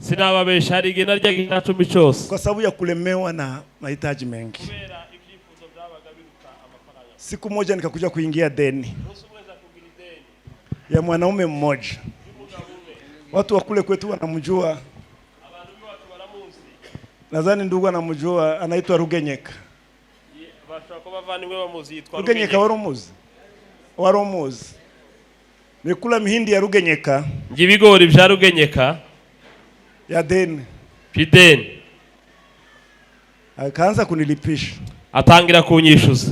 Sinababesha hari igihe narya gicacu cyose. Kwa sababu ya kulemewa na mahitaji mengi. Kubera ibyifuzo byabaga biruka amafaranga. Siku moja nikakuja kuingia deni. Ya mwanaume mmoja. Watu wa kule kwetu wanamjua. Nadhani ndugu anamjua, anaitwa Rugenyeka. Rugenyeka waromuzi. Nikula mihindi ya Rugenyeka. Ibigori bya Rugenyeka. Ya deni. Pideni. Akaanza kunilipisha. Atangira kunyishuza.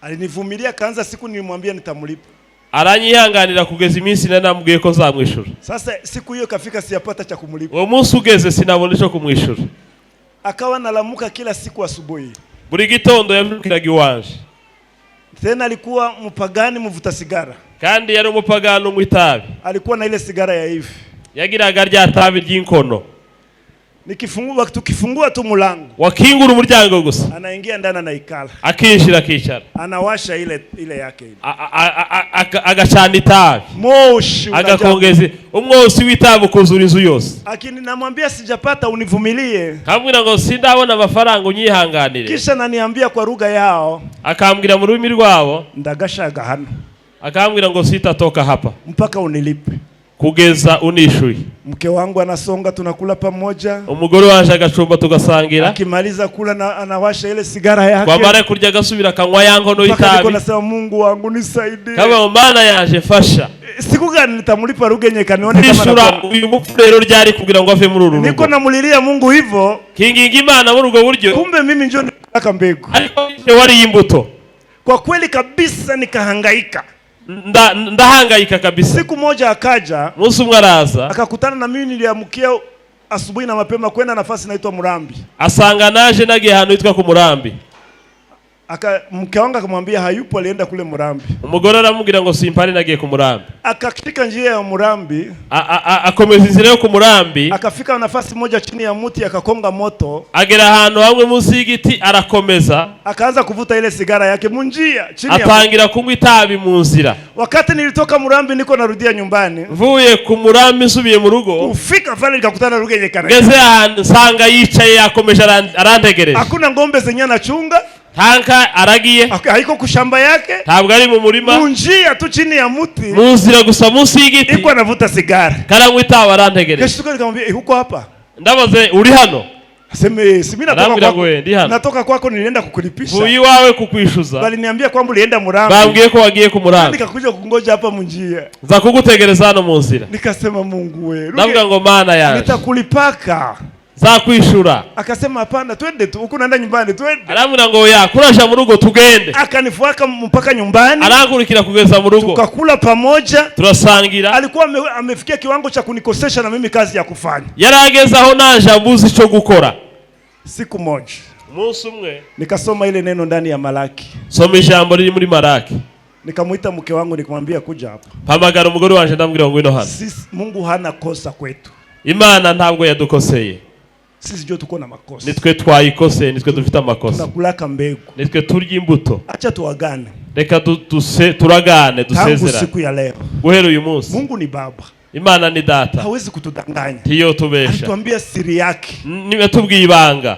Alinivumilia, kaanza siku nilimwambia nitamlipa. Aranyihanganira kugeza iminsi namubwiye ko zamwishura. Sasa siku hiyo kafika siyapata cha kumulipa. Uwo munsi ugeze sinabona cyo kumwishura. Akawa nalamuka kila siku asubuhi. Buri gitondo yabikiraga iwanje. Tena alikuwa mpagani mvuta sigara. Kandi yari umupagano mu itabi. Alikuwa na ile sigara ya hivi. Yagiraga rya tabi ry'inkono. Tukifungua tu mulango. Wakingura umuryango gusa. Anaingia ndani na ikala. Akinjira kicara. Anawasha ile yake ile. Agacana itabi. Moshi. Agakongeze umwosi w'itabi kuzura inzu yose. Akini namwambia sijapata univumilie. Kambwira ngo sindabona amafaranga unyihanganire. Kisha naniambia kwa lugha yao. Akambwira mu rurimi rwabo. Ndagashaga hano. Akambwira ngo sitatoka hapa mpaka unilipe. Kugeza unishuye. Mke wangu anasonga, tunakula pamoja. Umugore waje agacumba tugasangira. Akimaliza kula anawasha ile sigara yake. Kwa mara kurya gasubira kanywa yango no itabi. Niko nasema Mungu wangu nisaidie. Kama Mana yaje fasha. Siku gani nitamulipa Rugenyeka nione kama nishura uyu mufurero ryari kugira ngo ave muri uru rugo. Niko namulilia Mungu hivyo. Kinginga Imana muri ubwo buryo. Kumbe mimi njo nikaka mbegu. Ariko wari imbuto. Kwa kweli kabisa nikahangaika. Ndahangayika kabisa. Siku moja akaja, musi umwe araza, akakutana na mimi, niliamkia asubuhi na mapema kwenda nafasi inaitwa Murambi. Asanga naje nagiye hano yitwa ku Murambi. Mke wangu akamwambia hayupo, alienda kule Murambi. Umugore aramubwira ngo simpari nagiye ku Murambi. Akashika njia ya Murambi, akomeza inzira yo ku Murambi. Akafika nafasi moja chini ya muti, akakonga moto. Agera ahantu hamwe munsi y'igiti arakomeza. Akaanza kuvuta ile sigara yake munjia chini ya. Atangira kunywa itabi mu nzira. Wakati nilitoka Murambi niko narudia nyumbani. Mvuye ku Murambi nsubiye mu rugo. Ufika pale nikakutana na Rugenyeka. Ngeze ahantu sanga yicaye yakomeje arantegereje. Hakuna ngombe zenye anachunga. Tanka aragiye. Haiko kushamba yake. Ntabwo ari mu murima. Munjia tu chini ya muti. Muzira gusa munsi y'igiti. Iko anavuta sigara. Karangwa itawa arantegereje. Kesho nikamwambia huko hapa. Ndabaze uri hano. Aseme si mimi natoka kwako. Natoka kwako nilienda kukulipisha. Vuyi wawe kukwishuza. Bali niambia kwamba ulienda Murambi. Bambwiye ko wagiye ku Murambi. Nikakuja kungoja hapa munjia. Za kugutegereza hano mu nzira. Nikasema Mungu wewe. Ndavuga ngo Mana yaje. Nitakulipaka. nzakwishura. Akasema hapana, twende tu, huko naenda nyumbani, twende. Arambwira ngo ya kurasha mu rugo tugende. Akanifuaka mpaka nyumbani. Arankurikira kugeza mu rugo. Tukakula pamoja. Turasangira. Alikuwa amefikia kiwango cha kunikosesha na mimi kazi ya kufanya. Yarageze aho naje abuzi ico gukora. Siku moja umunsi umwe nikasoma ile neno ndani ya Malaki. Soma ijambo riri muri Malaki. Nikamuita mke wangu nikamwambia kuja hapa. Pamagara umugore wanje ndambwira ngo ino hano. Mungu hana kosa kwetu. Imana ntabwo yadukoseye. Sisi jo tuko na makosa. Nitwe twayikose, nitwe dufite amakosa. Tunakulaka mbegu. Nitwe turya imbuto. Acha tuagane. Reka turagane, dusezera. Tangu siku ya leo. Guhera uyu munsi. Mungu ni baba. Imana ni data. Hawezi kutudanganya. Hiyo tubesha. Alituambia siri yake. Nimetubwiye ibanga.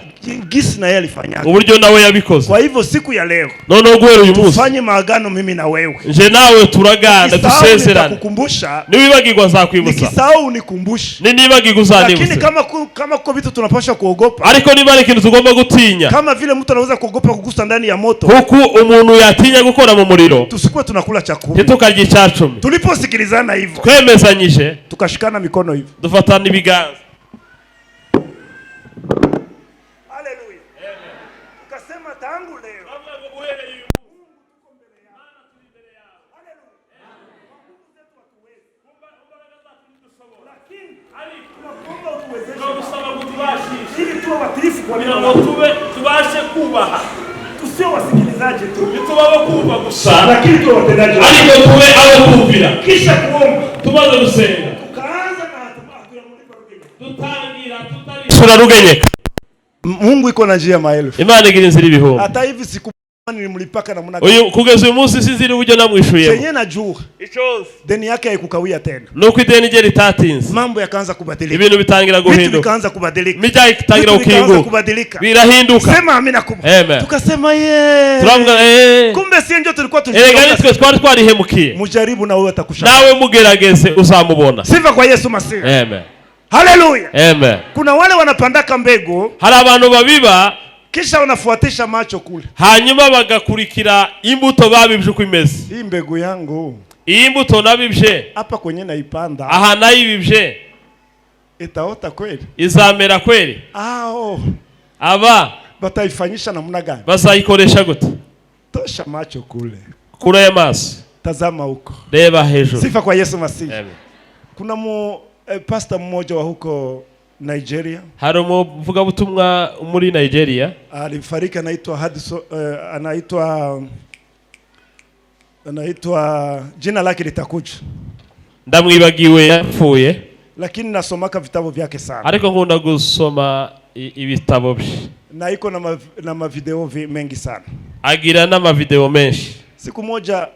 Gisi na yeye alifanya. Uburyo nawe yabikoze. Kwa hivyo siku ya leo. None guhera uyu munsi. Tufanye maagano mimi na wewe. Nje nawe turagane, dusezerane. Nitakukumbusha. Niwibagirwa zakwibutsa. Nikisahau unikumbushe. Nibagirwa uzanibutse. Lakini kama kwa vitu tunapasha kuogopa. Ariko niba ari ikintu tugomba gutinya. Kama vile mtu anaweza kuogopa kugusa ndani ya moto. Huku umuntu yatinya gukora mu muriro. Tusikuwe tunakula chakula. Ntitukarye icacumi. Tuliposikilizana hivyo. Twemezanyije. Tukashikana mikono hivyo. Dufatana ibiganza. Haleluya. Amen. Tukasema tangu leo. Ili tuwe watiifu kwa neno. Tubashe kubaha. Tusio wasikilizaji tu. Tubaho kumva gusa. Lakini tuwe watendaji. Ariko tube abo kumvira. Kisha kuomba. Tumaze gusenga. Tukaanza na hatimaye kulipa rugenya. Tutangira tutarishura rugenyeka. Mungu iko na njia maelfu. Imana igira inzira ibihumbi. Hata hivi siku nilimlipaka na muna. Uyu kugeza uyu munsi sinzira uburyo namwishuye. Chenye najua. Icoze. Deni yake haikukawia tena. Nuko ideni rye ritatinze. Mambo yakaanza kubadilika. Ibintu bitangira guhinduka. Vitu bikaanza kubadilika. Mijya itangira ukingo. Birahinduka. Sema amina kubwa. Amen. Tukasema Turavuga kumbe si ndio tulikuwa nitwe twarihemukiye. Mujaribu na wewe atakushangaa. Nawe mugerageze uzamubona. Sifa kwa Yesu Masihi. Amen. Haleluya. Amen. Kuna wale wanapandaka mbegu. Hari abantu babiba kisha wanafuatisha macho kule. Hanyuma bagakurikira imbuto babibje uko imeze. Hii mbegu yangu. Iyi mbuto nabibje. Hapa kwenye naipanda. Aha nayibibje. Itaota kweli? Izamera kweli? Aba bataifanyisha namna gani? Bazayikoresha gute? Tosha macho kule. Kure maso. Tazama huko. Reba hejuru. Sifa kwa Yesu Masihi. Amen. Kuna pastor mmoja wa huko Nigeria. Hari umuvuga butumwa muri Nigeria. Alifariki, anaitwa jina lake litakuja. Ndamwibagiwe yapfuye. Lakini nasomaka vitabu vyake sana. Ariko nkunda gusoma ibitabo bye. Na iko na mavideo mengi sana. Agira n'amavideo menshi. Siku moja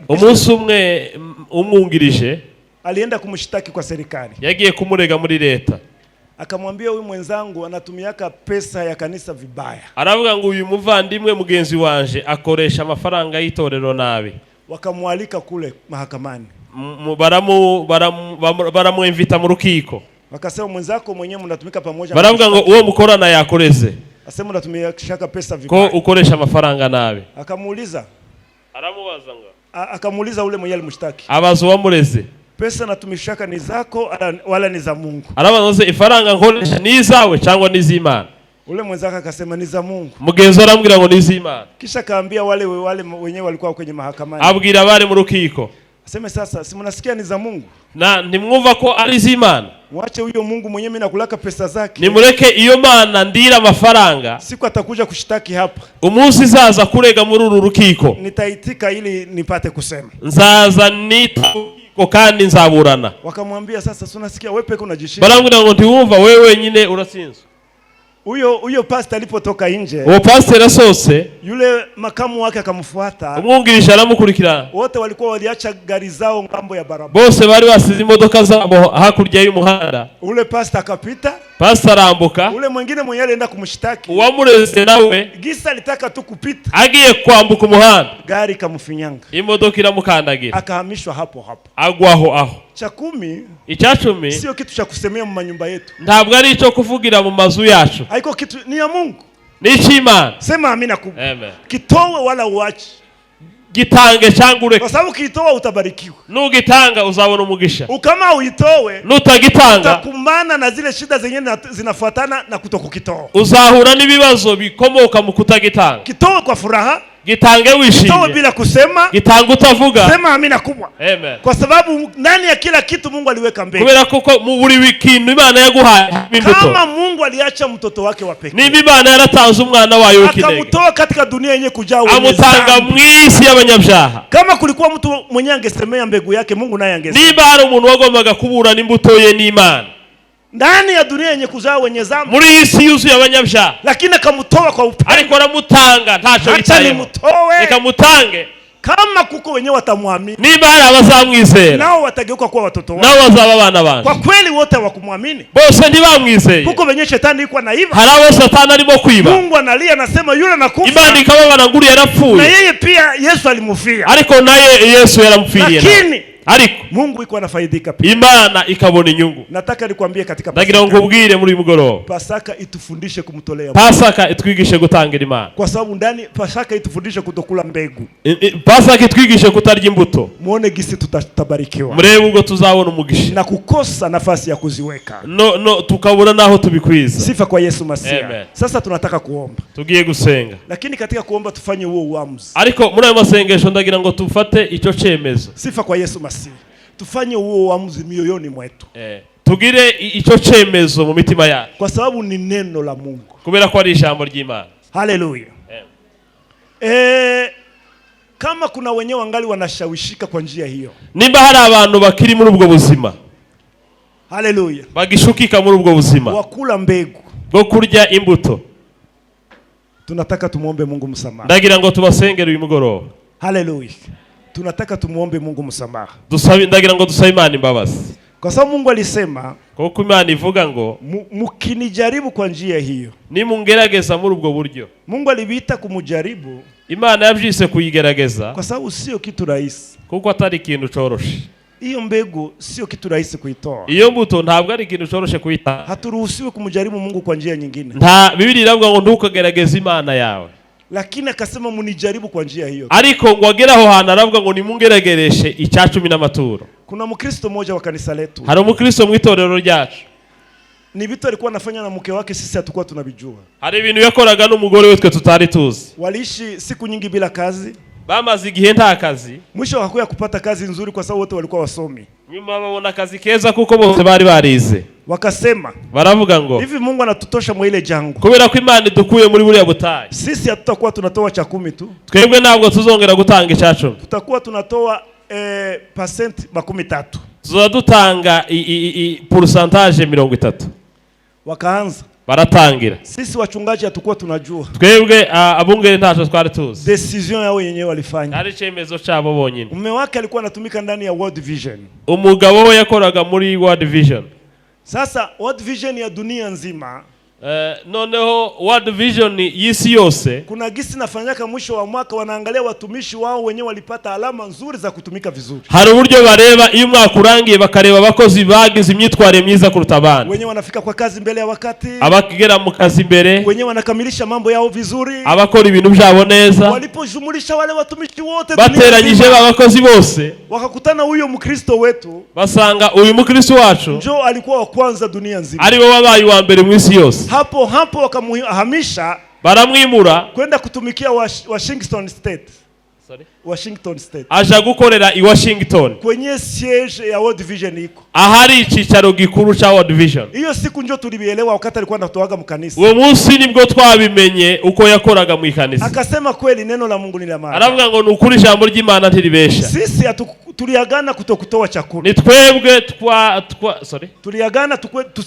umunsi umwe umwungirije alienda kumshtaki kwa serikali. Yagiye kumurega muri leta. Akamwambia huyu mwenzangu anatumiaka pesa ya kanisa vibaya. Aravuga ngo uyu muvandimwe mugenzi wanje akoresha amafaranga y'itorero nabi. Wakamwalika kule mahakamani. Baramuinvita mu rukiko. Wakasema mwenzako mwenyewe mnatumika pamoja. Baravuga ngo uwo mukorana yakoreze. Asema mnatumika pesa vibaya. Ko ukoresha amafaranga nabi. Akamuuliza. Aramubaza ngo. Akamuuliza ule mwenye alimshtaki. Abazo wamureze. Pesa natumishaka ni zako wala ni za Mungu? Arabaza ifaranga nkoresha ni zawe cyangwa ni z'Imana? Ule mwenzaka akasema ni za Mungu. Mugenzi arambwira ngo ni z'Imana. Kisha kaambia wale wenyewe walikuwa kwenye mahakamani. Abwira bari mu rukiko. Aseme sasa si mnasikia ni za Mungu? Na nimwumva ko ari z'Imana. Mwache huyo Mungu mwenyewe mimi nakulaka pesa zake. Nimureke iyo Mana ndira amafaranga. Siku atakuja kushitaki hapa. Umunsi zaza kurega muri uru rukiko. Nitaitika ili nipate kusema. Nzaza nitako kandi nzaburana. Wakamwambia sasa unasikia wewe peke unajishinda. Barambwira ngo ntiwumva wewe nyine urasinzwe. Huyo pastor alipotoka nje. Uwo pastor asose. Yule makamu wake akamfuata. Umwungirisha aramukurikira. Wote walikuwa waliacha gari zao ngambo ya barabara. Bose bari basize imodoka zabo hakurya y'umuhanda. Ule pastor akapita. Pastor arambuka. Ule mwingine mwenye alienda kumshtaki. Uwamureze nawe. Gisa alitaka tu kupita. Agiye kwambuka umuhanda. Gari kamfinyanga. Imodoka iramukandagira. Akahamishwa hapo. Agwaho. Cha 10. Icyacumi. Sio kitu cha kusemea mu manyumba yetu. Ntabwo ari cyo kuvugira mu mazu yacu. Haiko kitu ni ya Mungu. Ni Imana. Sema amina kubwa. Amen. Kitowe wala uachi. gitange cyangwa ureke, kwa sababu ukitoa utabarikiwa. nugitanga uzabona umugisha, Ukama uitowe nutagitanga utakumbana na zile shida zenyewe zinafuatana na kutokukitoa. uzahura n'ibibazo bikomoka mu kutagitanga. Kitoe kwa furaha, Gitange kitoe wishimye, bila kusema, gitanga utavuga. sema amina kubwa. Amen. Kwa sababu ndani ya kila kitu Mungu aliweka mbegu. Kubera kuko mu buri kintu Imana yaguhaye imbuto. Kama Mungu aliacha mtoto wake wa pekee, Niba Imana yaratanze umwana wayo w'ikinege, akamtoa katika dunia yenye kujaa wenye amutanga dhambi. mu isi y'abanyabyaha. Kama kulikuwa mtu mwenye angesemea mbegu yake, Mungu naye angesema. Niba hari umuntu wagombaga kuburana imbuto ye n'Imana Ndani ya dunia yenye kujaa wenye dhambi, muri iyi si yuzuye abanyabyaha, lakini akamtoa kwa upendo. ariko aramutanga ntacyo Acha yitayeho. nimtoe. Reka mutange. Kama kuko wenye watamwamini, Niba hari abazamwizera, nao watageuka kuwa watoto wake. nabo bazaba abana banjye. Kwa kweli wote hawakumwamini. Bose ntibamwizeye. Kuko wenye shetani yuko naiba. Hari abo Satani arimo kwiba, Mungu analia anasema yule anakufa. Imana ikababara nguri Na yarapfuye, yeye pia Yesu alimufia. ariko naye Yesu yaramupfiriye. Lakini Ariko Mungu iko anafaidika pia. Imana ikabona inyungu. Nataka nikwambie katika Ndagira ngo nkubwire muri uyu mugoroba, Pasaka itufundishe kumtolea Mungu. Pasaka itwigishe gutangira Imana. Kwa sababu ndani Pasaka itufundishe kutokula mbegu. Pasaka itwigishe kutarya imbuto. Muone gisi tutabarikiwa. Murebe ubwo tuzabona umugisha, Na kukosa nafasi ya kuziweka. tukabura naho tubikwiza. Sifa kwa Yesu Masiya. Amen. Sasa tunataka kuomba. Tugiye gusenga, Lakini katika kuomba tufanye huo uamuzi. ariko muri ayo masengesho ndagira ngo tufate icyo cyemezo. Sifa kwa Yesu Masiya. Tufanye huo uamuzi mioyoni mwetu. Tugire icyo cyemezo mu mitima yacu, Kwa sababu ni neno la Mungu. kubera ko ari ijambo ry'Imana. Haleluya. Kama kuna wenyewe wangali wanashawishika kwa njia hiyo. Nimba hari abantu bakiri muri ubwo buzima, Haleluya. bagishukika muri ubwo buzima Wakula mbegu. bwo kurya imbuto, Tunataka tumuombe Mungu msamaha. ndagira ngo tubasengere uyu mugoroba. Haleluya. Tunataka tumuombe Mungu msamaha. Ndagira ngo dusabe Imana imbabazi, Kwa sababu Mungu alisema kuko Imana ivuga ngo mkinijaribu kwa njia hiyo. nimungerageza muri ubwo buryo. Mungu alibiita kumujaribu Imana yabyise kuyigerageza kwa sababu sio kitu rahisi. kuko atari ikintu coroshe. Hiyo mbegu sio kitu rahisi kuitoa. Iyo mbuto ntabwo ari ikintu coroshe kuyita. Haturuhusiwi kumjaribu Mungu kwa njia nyingine. Nta Biblia iravuga ngo ntukagerageze Imana yawe, Lakini akasema munijaribu kwa njia hiyo. ariko ngo agere aho hantu aravuga ngo nimungeragereshe icya 10 n'amaturo. Kuna Mkristo mmoja wa kanisa letu. Hari umukristo mu itorero ryacu, Ni vitu alikuwa anafanya na mke wake, sisi hatukuwa tunabijua. hari ibintu yakoraga n'umugore we twe tutari tuzi. Waliishi siku nyingi bila kazi. Bamaze igihe nta kazi, Mwisho wakakuya kupata kazi nzuri kwa sababu wote walikuwa wasomi. nyuma babona akazi keza kuko bose bari barize. Wakasema, Baravuga ngo hivi Mungu anatutosha mwa ile jangu. kubera ko Imana idukuye muri buriya butayu, Sisi hatutakuwa tunatoa cha 10 tu. twebwe ntabwo tuzongera gutanga icya 10, Tutakuwa tunatoa percent 30. tuzoza dutanga pourcentage 30. Wakaanza. Baratangira. Sisi wachungaji hatukuwa tunajua. Twebwe abungere ntacyo twari tuzi, Decision yao yenyewe walifanya. ari icyemezo cyabo bonyine. Mume wake alikuwa anatumika ndani ya World Vision. Umugabo we yakoraga muri World Vision. Sasa World Vision ya dunia nzima, noneho World Vision y'isi yose, kuna gisi nafanyaka mwisho wa mwaka wanaangalia watumishi wao wenyewe walipata alama nzuri za kutumika vizuri. hari uburyo bareba iyo umwaka urangiye bakareba abakozi bagize imyitwarire myiza kuruta abandi, Wenyewe wanafika kwa kazi mbele ya wakati. abakigera mu kazi mbere, Wenyewe wanakamilisha mambo yao vizuri. abakora ibintu byabo neza. Walipojumulisha wale watumishi wote Bateranyije abakozi bose, wakakutana huyo Mkristo wetu, basanga uyu mukristo wacu njoo alikuwa wa kwanza dunia nzima. ari bo wabaye wa mbere mu isi yose. Hapo wakamuhamisha Baramwimura kwenda kutumikia Washington State. Washington State. aja gukorera i Washington, Kwenye siege ya World Vision iko. ahari icyicaro gikuru cha World Vision. Hiyo siku njoo tulibielewa wakati alikuwa anatoaga mkanisa. Uwo munsi nibwo twabimenye uko yakoraga mu ikanisa. Akasema kweli neno la Mungu ni la maana. Aravuga ngo nukuri ijambo ry'Imana ntiribesha. Sisi tuliagana kutokutoa chakula. Ni twebwe Tuliagana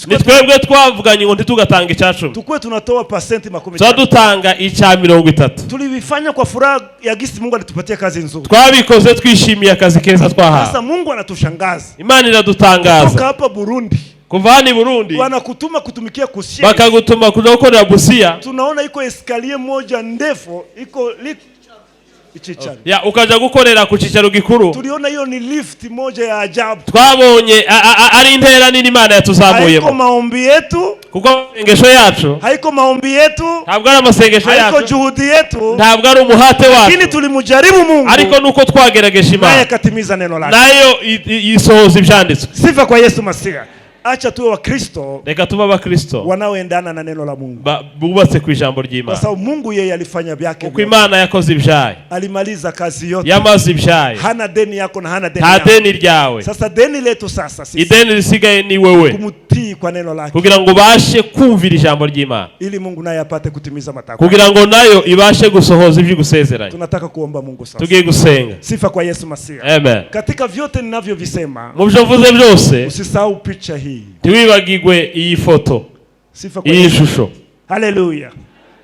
ni twebwe twavuganye ngo ntitugatanga icya 10. tukue tunatoa percent 10. Zadutanga icya 30. Tulivifanya kwa furaha ya gisi Mungu alitupatia kazi nzuri. Twabikoze twishimiye akazi keza twahawe. Sasa Mungu anatushangaza. Imana iradutangaza. Kutoka hapa Burundi. Kuva hano i Burundi Wanakutuma kutumikia Kusia. bakagutuma kuja gukorera Busia. Tunaona iko eskalier moja ndefu, icyicaro. ya ukaja gukorera ku cicaro gikuru. Tuliona hiyo ni lift moja ya ajabu. Twabonye ari intera nini Imana yatuzamuyemo. Haiko maombi yetu, kuko amasengesho yacu haiko maombi yetu, ntabwo ari amasengesho yacu, haiko juhudi yetu, ntabwo ari umuhate wacu, lakini tulimujaribu Mungu, ariko nuko twagerageje Imana naye akatimiza neno lake, nayo isohoza ibyanditswe. Sifa kwa Yesu Masiya. Acha tuwe wa Kristo, reka tuba abakristo wanaoendana na neno la Mungu, bubatse ku ijambo kwa ry'Imana, sababu Mungu yeye alifanya vyake, uko Imana yakoze ibyayo, alimaliza kazi yote, yamaze ibyayo, hana deni yako na hana deni nta yako. deni ryawe. Sasa deni letu sasa sisi ideni risigaye ni wewe, kumutii kwa neno lake, kugira ngo ubashe kumvira ijambo ry'Imana, ili Mungu naye apate kutimiza matakwa, kugira ngo nayo ibashe gusohoza ibyo gusezeranya. Tunataka kuomba Mungu sasa. Tugiye gusenga. Sifa kwa Yesu Masiya. Amen. Katika vyote ninavyovisema, mu byo mvuze byose usisahau picha hii, ntiwibagirwe iyi foto, sifa kwa iyi Yesu. shusho. Haleluya.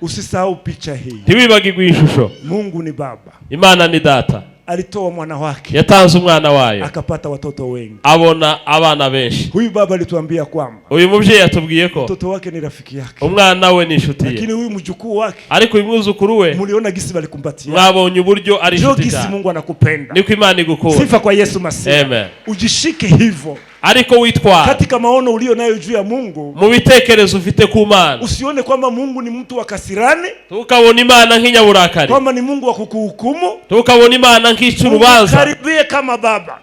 Usisahau picha hii. Ntiwibagirwe iyi shusho. Mungu ni Baba, Imana ni Data, alitoa mwana wake, yatanze umwana wayo, akapata watoto wengi. abona abana benshi. Huyu baba alituambia kwamba uyu mubyeyi yatubwiye ko mtoto wake ni rafiki yake, umwana we ni inshuti ye, lakini huyu mjukuu wake, ariko uyu mwuzukuru we muliona gisi balikumbatia, mwabonye uburyo ari ndio inshuti gisi cyane. Mungu anakupenda. Niko Imana igukunda. Sifa kwa Yesu Masiya. Amen. Ujishike hivyo ariko witwara katika maono ulio nayo juu ya Mungu, mu bitekerezo ufite ku Mana. usione kwamba Mungu ni mtu wa kasirani, tukabona Imana nk'inyaburakari, kwamba ni Mungu wa kukuhukumu. tukabona Imana nk'ica urubanza. Karibie kama baba,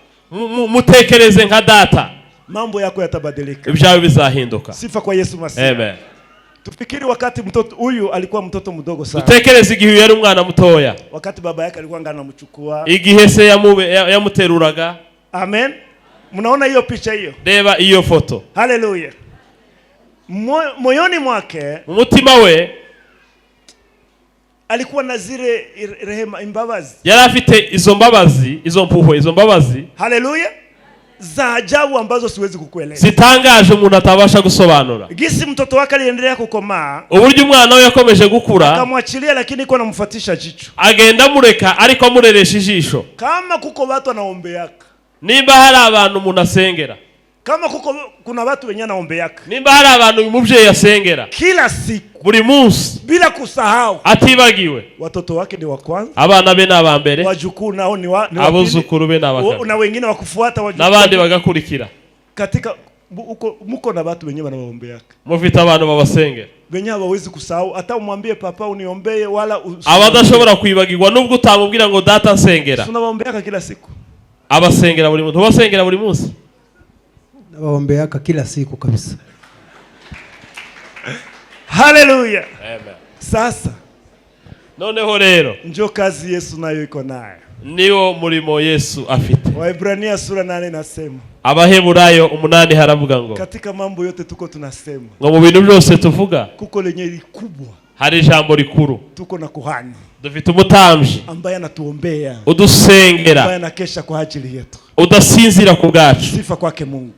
mutekereze nka Data, mambo yako yatabadilika, ibyawe bizahinduka. Sifa kwa Yesu Masiya. Amen. Tufikiri wakati mtoto huyu alikuwa mtoto mdogo sana, dutekereze igihe yari umwana mutoya, wakati baba yake alikuwa ngana mchukua, igihe se yamuteruraga. Amen. Mnaona hiyo picha hiyo? Reba iyo foto. Haleluya. Moyoni mwake, umutima we alikuwa na zile rehema, imbabazi, yari afite izo mbabazi, izo mpuhwe, izo mbabazi. haleluya, za ajabu ambazo siwezi kukueleza, zitangaje umuntu atabasha gusobanura. Gisi mtoto wake aliendelea kukomaa, uburyo umwana we yakomeje gukura, akamwachilia, lakini iko namfuatisha jicho, agenda mureka ariko amureresha ijisho. kama kuko watu anaombeaka, nimba hari abantu umuntu asengera, kama kuna watu wenye anaombeaka, nimba hari abantu uyu mubyeyi asengera kila siku, buri munsi, bila kusahau atibagiwe watoto wake ni wa kwanza, abana be n'aba mbere, wajukuu nao ni wa abuzukuru be n'abakuru, na wengine wakufuata wajukuu, n'abandi bagakurikira. Katika muko na watu wenyewe wanaombeaka, mufite abantu babasengera, wenye hawawezi kusahau, hata umwambie papa uniombee wala abadashobora kwibagirwa nubwo utamubwira ngo data nsengera. Tunawaombeaka kila siku, abasengera buri munsi, ubasengera buri munsi, nawaombeaka kila siku kabisa. Haleluya. Amen. Sasa noneho rero njoo kazi Yesu nayo iko nayo, niwo murimo Yesu afite. Waebrania sura 8 nasema, Abaheburayo 8 haravuga ngo katika mambo yote tuko tunasema, ngo mu bintu byose tuvuga kuko lenye likubwa, hari ijambo rikuru. tuko na kuhani Dufite umutambyi ambaye anatuombea, udusengera, ambaye anakesha kwa ajili yetu. udasinzira ku bwacu. Sifa kwake Mungu.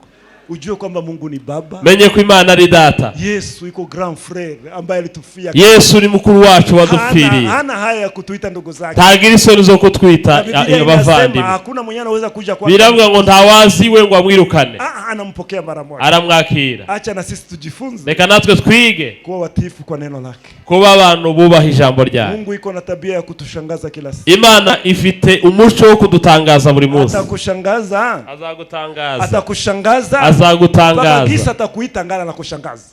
Ujue kwamba Mungu ni Baba, menye ko Imana ari Data. Yesu iko grand frère ambaye alitufia. Yesu ni mukuru wacu wadupfiriye, hana haya ya kutuita ndugu zake, tagira isoni zo kutwita abavandimwe. Hakuna mwenye anaweza kuja kwa, biravuga ngo ntawaziwe ngo amwirukane, anampokea mara moja, aramwakira. acha na sisi tujifunze, reka natwe twige kuwa watifu kwa neno lake, kuba abantu bubaha ijambo ryayo. Mungu iko na tabia ya kutushangaza kila siku. Imana ifite umuco wo kudutangaza buri munsi. Atakushangaza, azagutangaza, atakushangaza, azagutangaza, kisa atakuita ngana na kushangaza,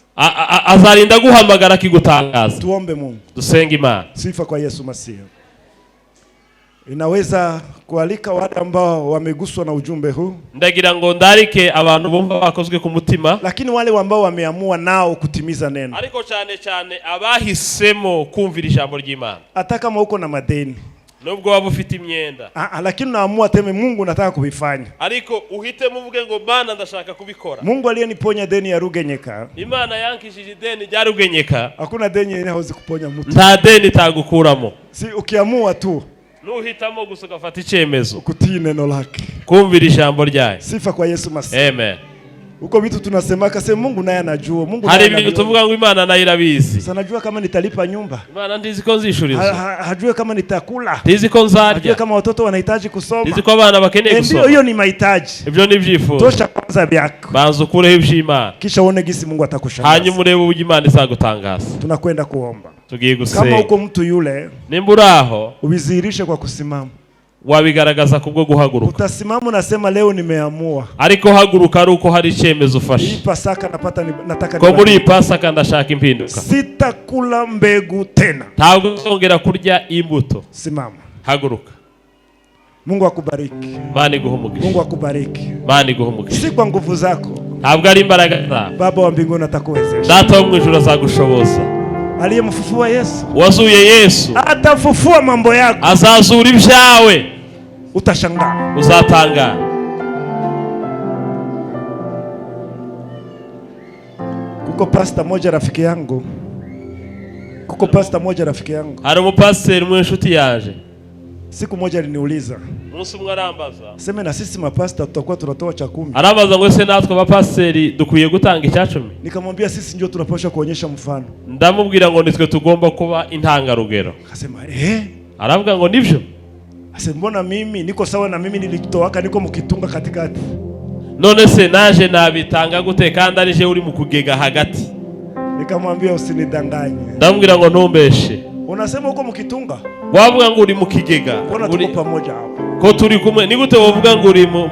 azarinda guhamagara kigutangaza. Tuombe Mungu, dusenge Imana. Sifa kwa Yesu Masiya. Inaweza kualika wale ambao wameguswa na ujumbe huu, ndagira ngo ndarike abantu bumva bakozwe ku mutima, lakini wale ambao wameamua nao kutimiza neno, ariko cyane cyane abahisemo kumvira ijambo ry'Imana. hata kama uko na madeni, nubwo waba ufite imyenda, lakini naamua teme Mungu nataka kubifanya, ariko uhitemo uvuge ngo Mana ndashaka kubikora. Mungu aliyeniponya deni ya Rugenyeka, Imana yankishije deni rya Rugenyeka, hakuna deni yenye hawezi kuponya mtu. nta deni tagukuramo. Si ukiamua tu, nuhitamo gusa ugafata icyemezo kutii neno lake, kumvira ijambo ryayo. Sifa kwa Yesu Masiya. Amen. Uko vitu tunasema kase Mungu naye anajua, Mungu hari ibintu tuvuga ngo Imana nayo irabizi. Sasa najua kama nitalipa nyumba, Imana ndizi ko nzishuriza, hajue kama nitakula, ndizi ko nzarya, hajue kama watoto wanahitaji kusoma, ndizi ko abana bakeneye gusoma. Ndio hiyo ni mahitaji, ibyo ni ibyifuzo. tosha kwanza byako, banza ukureho iby'Imana, kisha uone gisi Mungu atakushangaza, hanyuma urebe uburyo Imana izagutangaza. Tunakwenda kuomba. tugiye Kama gusenga. uko mtu yule, Nimba uri aho ubizihirishe kwa kusimama. wabigaragaza kubwo guhaguruka, Utasimama unasema leo nimeamua. ariko haguruka ari uko hari icyemezo Hii ufashe Pasaka nataka ko muri iyi Pasaka ndashaka impinduka, sitakula mbegu tena. ntabwo uzongera kurya imbuto. Simama. Haguruka. Mungu akubariki. Imana iguhe umugisha. Mungu akubariki. Imana iguhe umugisha. Si kwa nguvu zako. Ntabwo ari imbaraga zawe. Baba wa mbinguni atakuwezesha. Data wo mu ijuru azagushoboza. Aliyemfufua Yesu Wazuye Yesu atafufua mambo yako. azazura ibyawe, Utashangaa. uzatangara. Kuko pasta moja rafiki yangu. Hari umupasiteri mu inshuti yaje, Siku moja aliniuliza, umunsi umwe arambaza, sema na sisi mapasta tutakuwa tunatoa cha 10. arambaza ngo ese natwe abapasiteri dukwiye gutanga icya 10? Nikamwambia sisi ndio tunapaswa kuonyesha mfano. Ndamubwira ngo nitwe tugomba kuba intangarugero. Akasema Aravuga ngo nivyo. Ase mbona mimi niko sawa, na mimi nilitoaka niko mkitunga katikati. None se naje nabitanga gute kandi ari je uri mu kugega hagati? Nikamwambia usinidanganye. Ndamubwira ngo ntumbeshe. Unasema uko mkitunga? Wavuga ngo uri mu kigega. Mbona tuko pamoja hapo? Ko turi kumwe. Ni gute wavuga ngo uri mu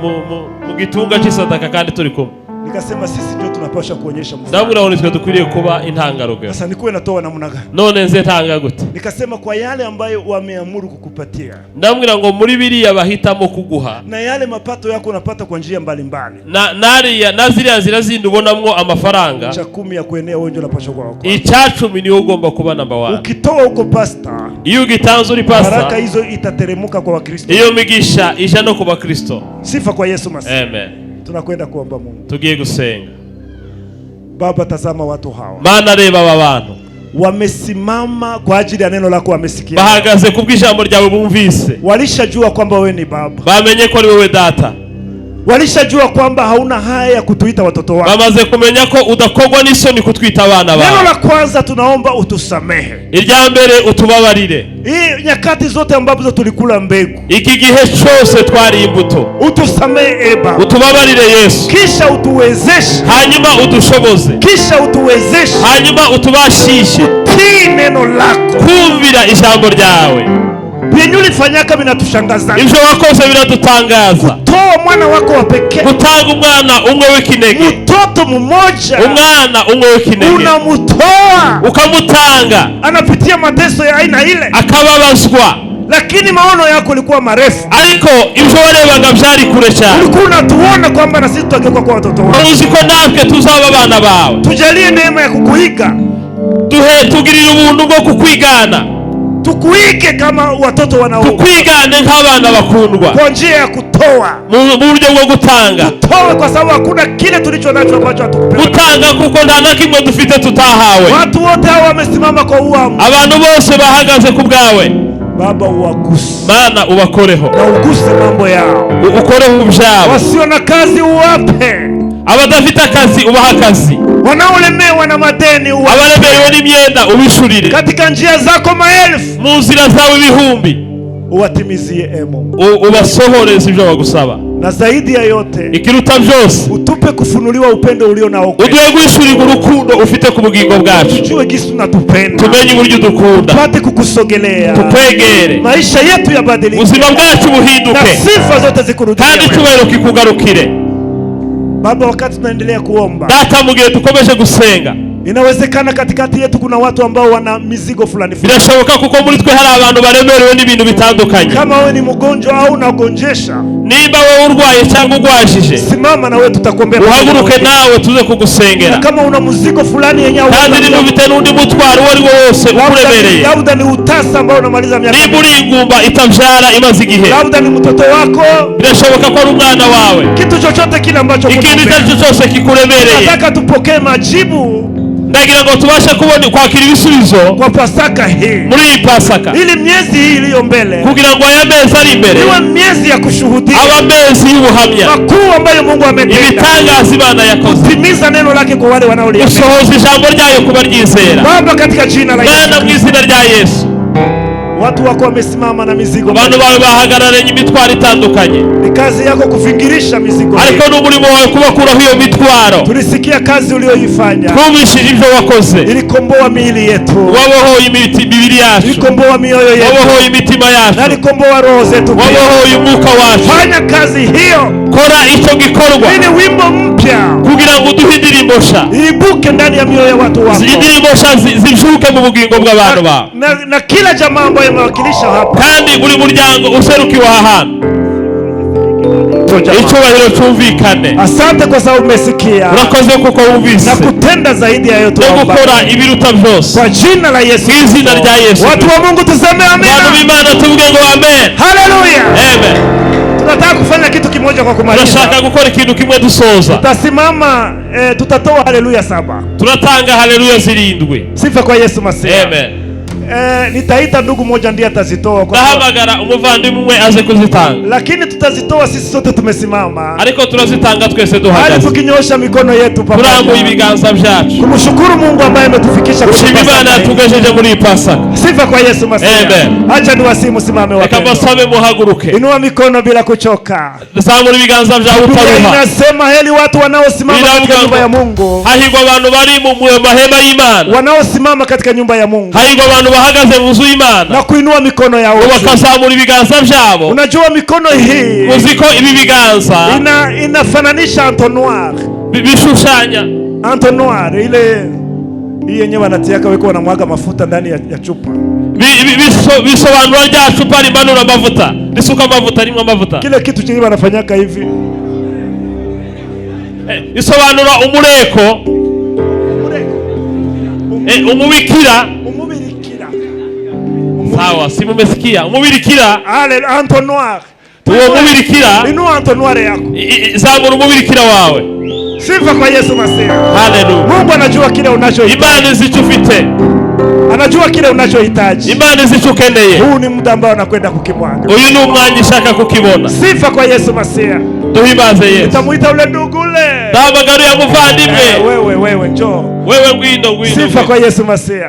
gitunga cy'isadaka kandi turi kumwe? Nikasema sisi ndio tunapaswa kuonyesha mfano. Ndabura ngo nitwe dukwiriye kuba intangarugero. Sasa nikuwe natoa namna gani? None nze tanga gute? Nikasema kwa yale ambayo wameamuru kukupatia. Ndamubwira ngo muri biriya bahitamo kuguha, Na yale mapato yako unapata kwa njia mbalimbali. Na ziriya nzira zindi ubonamwo amafaranga, Cha 10 ya kuenea wewe ndio unapaswa kwa wako. icya 10 niyo ugomba kuba number 1. Ukitoa huko pasta, Iyo ugitanze uri baraka pasta, hizo itateremuka kwa Wakristo. iyo migisha ija no ku bakristo. Sifa kwa Yesu Masihi. Amen. Tunakwenda kuomba Mungu. Tugiye gusenga. Baba, tazama watu hawa. Mana reba aba bantu Wamesimama kwa ajili ya neno lako, wamesikia. bahagaze kubw'ijambo ryawe bumvise. Walishajua kwamba wewe ni Baba. Bamenye ko ari wowe Data. Walishajua kwamba hauna haya ya kutuita watoto wako. Bamaze kumenya ko udakogwa n'isoni kutwita abana bawe. Neno la kwanza tunaomba utusamehe. Irya mbere utubabarire. Hii nyakati zote ambazo tulikula mbegu. Iki gihe cyose twari imbuto. Utusamehe Baba. Utubabarire Yesu. Kisha utuwezeshe. Hanyuma udushoboze. Kisha utuwezeshe. Hanyuma utubashishe Tii neno lako. kumvira ijambo ryawe. Byenye ulifanyaka binatushangaza. Ibyo wakoze biradutangaza. Toa mwana wako wa pekee. Gutanga umwana umwe w'ikinege. Mtoto mmoja. Umwana umwe w'ikinege. Unamutoa. Ukamutanga. Anapitia mateso ya aina ile. Akababazwa. Lakini maono yako yalikuwa marefu. Ariko ibyo warebaga byari kure cyane. Ulikuwa unatuona kwamba na sisi tutageuka kwa watoto wako. Uzi ko natwe tuzaba abana bawe. Tujalie neema ya kukuiga. Tugirire ubuntu bwo kukwigana. Tukuige kama watoto wanaoomba. Tukwigane nk'abana bakundwa. Kwa njia ya kutoa. Mu buryo bwo gutanga. Toa kwa sababu hakuna kile tulicho nacho ambacho hatukupewa. Gutanga kuko nta na kimwe dufite tutahawe. Watu wote hao wamesimama kwa uamu. Abantu bose bahagaze ku bwawe. Baba, uwaguse. Mana ubakoreho. Na uguse mambo yao. Ukoreho byabo. Wasio na kazi uwape. Abadafite akazi ubaha akazi. Wanaolemewa na madeni uwape. Abalemerewe n'imyenda ubishurire. Katika njia zako maelfu. Mu nzira zawe ibihumbi. Uwatimizie emo. Ubasohoreze ibyo bagusaba. Na zaidi ya yote, ikiruta byose, utupe kufunuliwa upendo ulio nao. Uduhe guhishurirwa urukundo ufite ku bugingo bwacu. Tujue gisi unatupenda. Tumenye uburyo dukunda. Tupate kukusogelea. Tukwegere. Maisha yetu yabadilike. Ubuzima bwacu buhinduke. Na sifa zote zikurudie. Kandi icyubahiro kikugarukire. Baba, wakati tunaendelea kuomba, Data, mu gihe dukomeje gusenga, inawezekana katikati yetu kuna watu ambao wana mizigo fulani fulani. Birashoboka kuko muri twe hari abantu baremerewe n'ibintu bitandukanye. Kama wewe ni mgonjwa au unagonjesha, nimba wewe urwaye cyangwa ugwajije, simama na wewe tutakuombea. Uhaguruke nawe tuze kugusengera. Kama una mzigo fulani yenye kandi niba ufite n'undi mutwaro uwo ari wo wose ukuremereye, labda ni utasa ambao unamaliza miaka, nimba uri ingumba itabyara imaze igihe, labda ni mtoto wako, birashoboka ko ari umwana wawe, kitu chochote kile ambacho ikintu icyo cyose kikuremereye, nataka tupokee majibu. Ndagira ngo tubashe kubona kwakira ibisubizo kwa Pasaka hii, muri iyi Pasaka, ili miezi hii iliyo mbele, kugira ngo aya mezi ari imbere iwe miezi ya kushuhudia aba mezi y'ubuhamya makuu ambayo Mungu ametenda, ibitangaza Imana yakoze, timiza neno lake kwa wale wanaoliamini, usohoza ijambo ryayo kuba ryizera. Baba, katika jina la Yesu, Bwana, mu izina rya Yesu, Watu wako wamesimama na mizigo. abantu bawe bahagararanye imitwaro itandukanye. Ni kazi yako kuvingirisha mizigo. Ariko n'umurimo wawe kubakuraho iyo mitwaro. Tulisikia kazi uliyoifanya. Twumvishije ibyo wakoze. Ilikomboa miili yetu. Wabohoye imibiri yacu. Ilikomboa mioyo yetu. Wabohoye imitima yacu. Na ilikomboa roho zetu. Wabohoye umwuka wacu. Fanya kazi hiyo. Kora icyo gikorwa. Ili wimbo mpya kugira ngo duhe indirimbo nshya ibuke ndani ya mioyo ya watu wako. Indirimbo nshya zivuke mu bugingo bw'abantu bawe. Na kila jamaa ambayo imewakilisha hapa. Kandi buri muryango userukiwe aha hantu. Icyubahiro cyumvikane. Asante kwa sababu umesikia. Urakoze kuko wumvise. Na kutenda zaidi ya yote. No gukora ibiruta byose. Kwa jina la Yesu. Izina rya Yesu. Watu wa Mungu tuseme amina. Abantu b'Imana tuvuge ngo amen. Haleluya. Amen. Tunataka kufanya kitu kimoja kwa kumaliza. Tunashaka gukora ikintu kimwe dusoza. Tutasimama tutatoa haleluya 7. Tunatanga haleluya 7. Sifa kwa Yesu Masihi. Amen. Nitaita ndugu moja ndiye atazitoa kwa ndahamagara umuvandimwe aze kuzitanga. Lakini tutazitoa sisi sote tumesimama. Ariko turazitanga twese duhagaze. Hadi tukinyosha mikono yetu pamoja. Turambuye ibiganza byacu. Kumshukuru Mungu ambaye ametufikisha kwa Imana yatugejeje muri Pasaka. Sifa kwa Yesu Masihi. Amen. Acha niwasimu simame wapi. Kama sabe muhaguruke. Inua mikono bila kuchoka. Zamura ibiganza byawe utaruha. Inasema heli watu wanaosimama katika nyumba ya Mungu. Hahirwa abantu bari mu mahema y'Imana. Wanaosimama katika nyumba ya Mungu. Hahirwa abantu bahagaze mu nzu y'Imana. Na kuinua mikono yao. Wakazamura ibiganza byabo. Unajua mikono hii. Muziko ibi biganza. Inafananisha entonnoir. Bishushanya. Entonnoir ile hii yenyewe wanatiaka weko wanamwaga mafuta ndani ya chupa. Bisobanura rya chupa rimanura amavuta. Risuka amavuta rimwe amavuta. Kile kitu chenye wanafanyaka hivi. Bisobanura umureko. Umubikira. Sawa, si mumesikia. Umubirikira. Ale entonnoir. Uwo mubirikira. Inua entonnoir yako. Zamura umubirikira wawe. Sifa kwa Yesu Masihi. Hallelujah. Mungu anajua kile unachohitaji. Imani zichufite. Anajua kile unachohitaji. Imani zichukeneye. Huu ni muda ambao anakwenda kukimwaga. Uyu ni umwanya ishaka kukibona. Sifa kwa Yesu Masihi. Duhimbaze Yesu. Nitamuita ule ndugu ule. Ndabagaru ya muvandimwe. Wewe njoo. Wewe ngwino. Sifa kwa Yesu Masihi.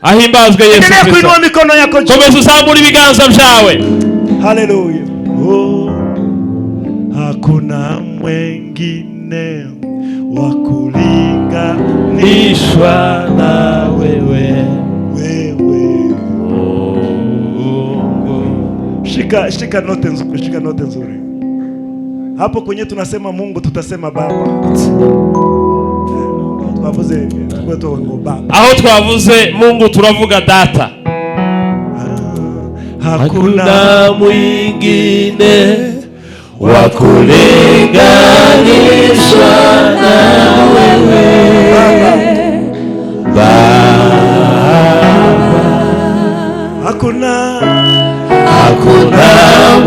Ahimbazwe Yesu Kristo. Endelea kuinua mikono yako juu. Komeza usambura ibiganza byawe. Haleluya. Hakuna mwengine wa kulinganishwa na wewe. Shika note nzuri. Hapo kwenye tunasema Mungu tutasema Baba. Aho twavuze Mungu turavuga Data. Hakuna mwingine wa kulinganishwa na wewe Baba. Hakuna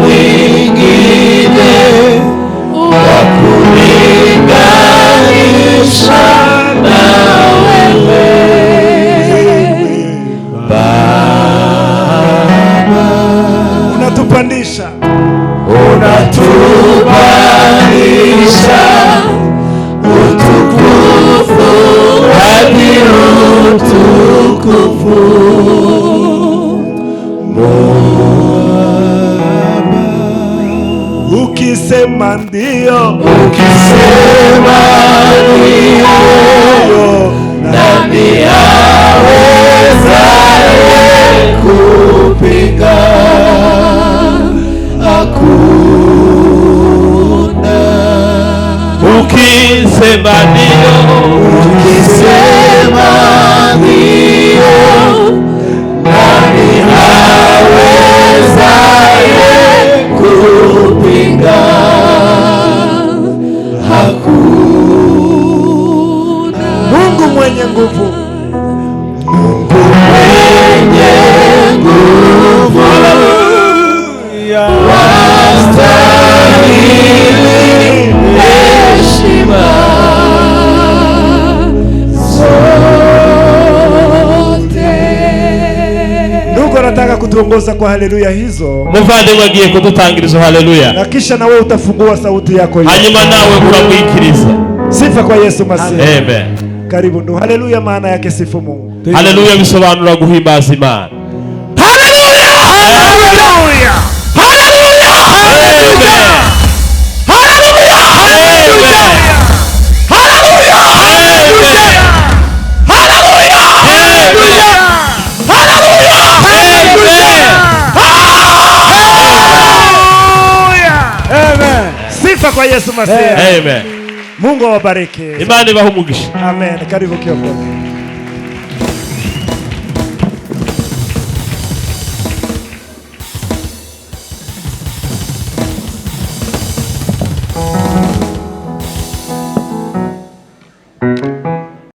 mwingine wa kulinganishwa na wewe Baba. Unatupandisha utukufu hadi utukufu. Ukisema ndio, nani awezaye kupinga? Hakuna. Ukisema ndio, nani awezaye kupinga? Hakuna. Mungu mwenye nguvu. Ndugu anataka kutuongoza kwa haleluya hizo. Muvandimwe agiye kudutangiriza haleluya. Na kisha na wewe utafungua sauti yako hiyo. Hanyuma nawe uramwikiriza. Sifa kwa Yesu Masihi. Amen. Karibu ndugu. Haleluya maana yake sifu Mungu. Haleluya bisobanura guhimbaza Imana. Haleluya. Sifa kwa Yesu Masihi. Amen. Mungu awabariki. Imani ibahe umugisha. Amen. Karibu kiongozi.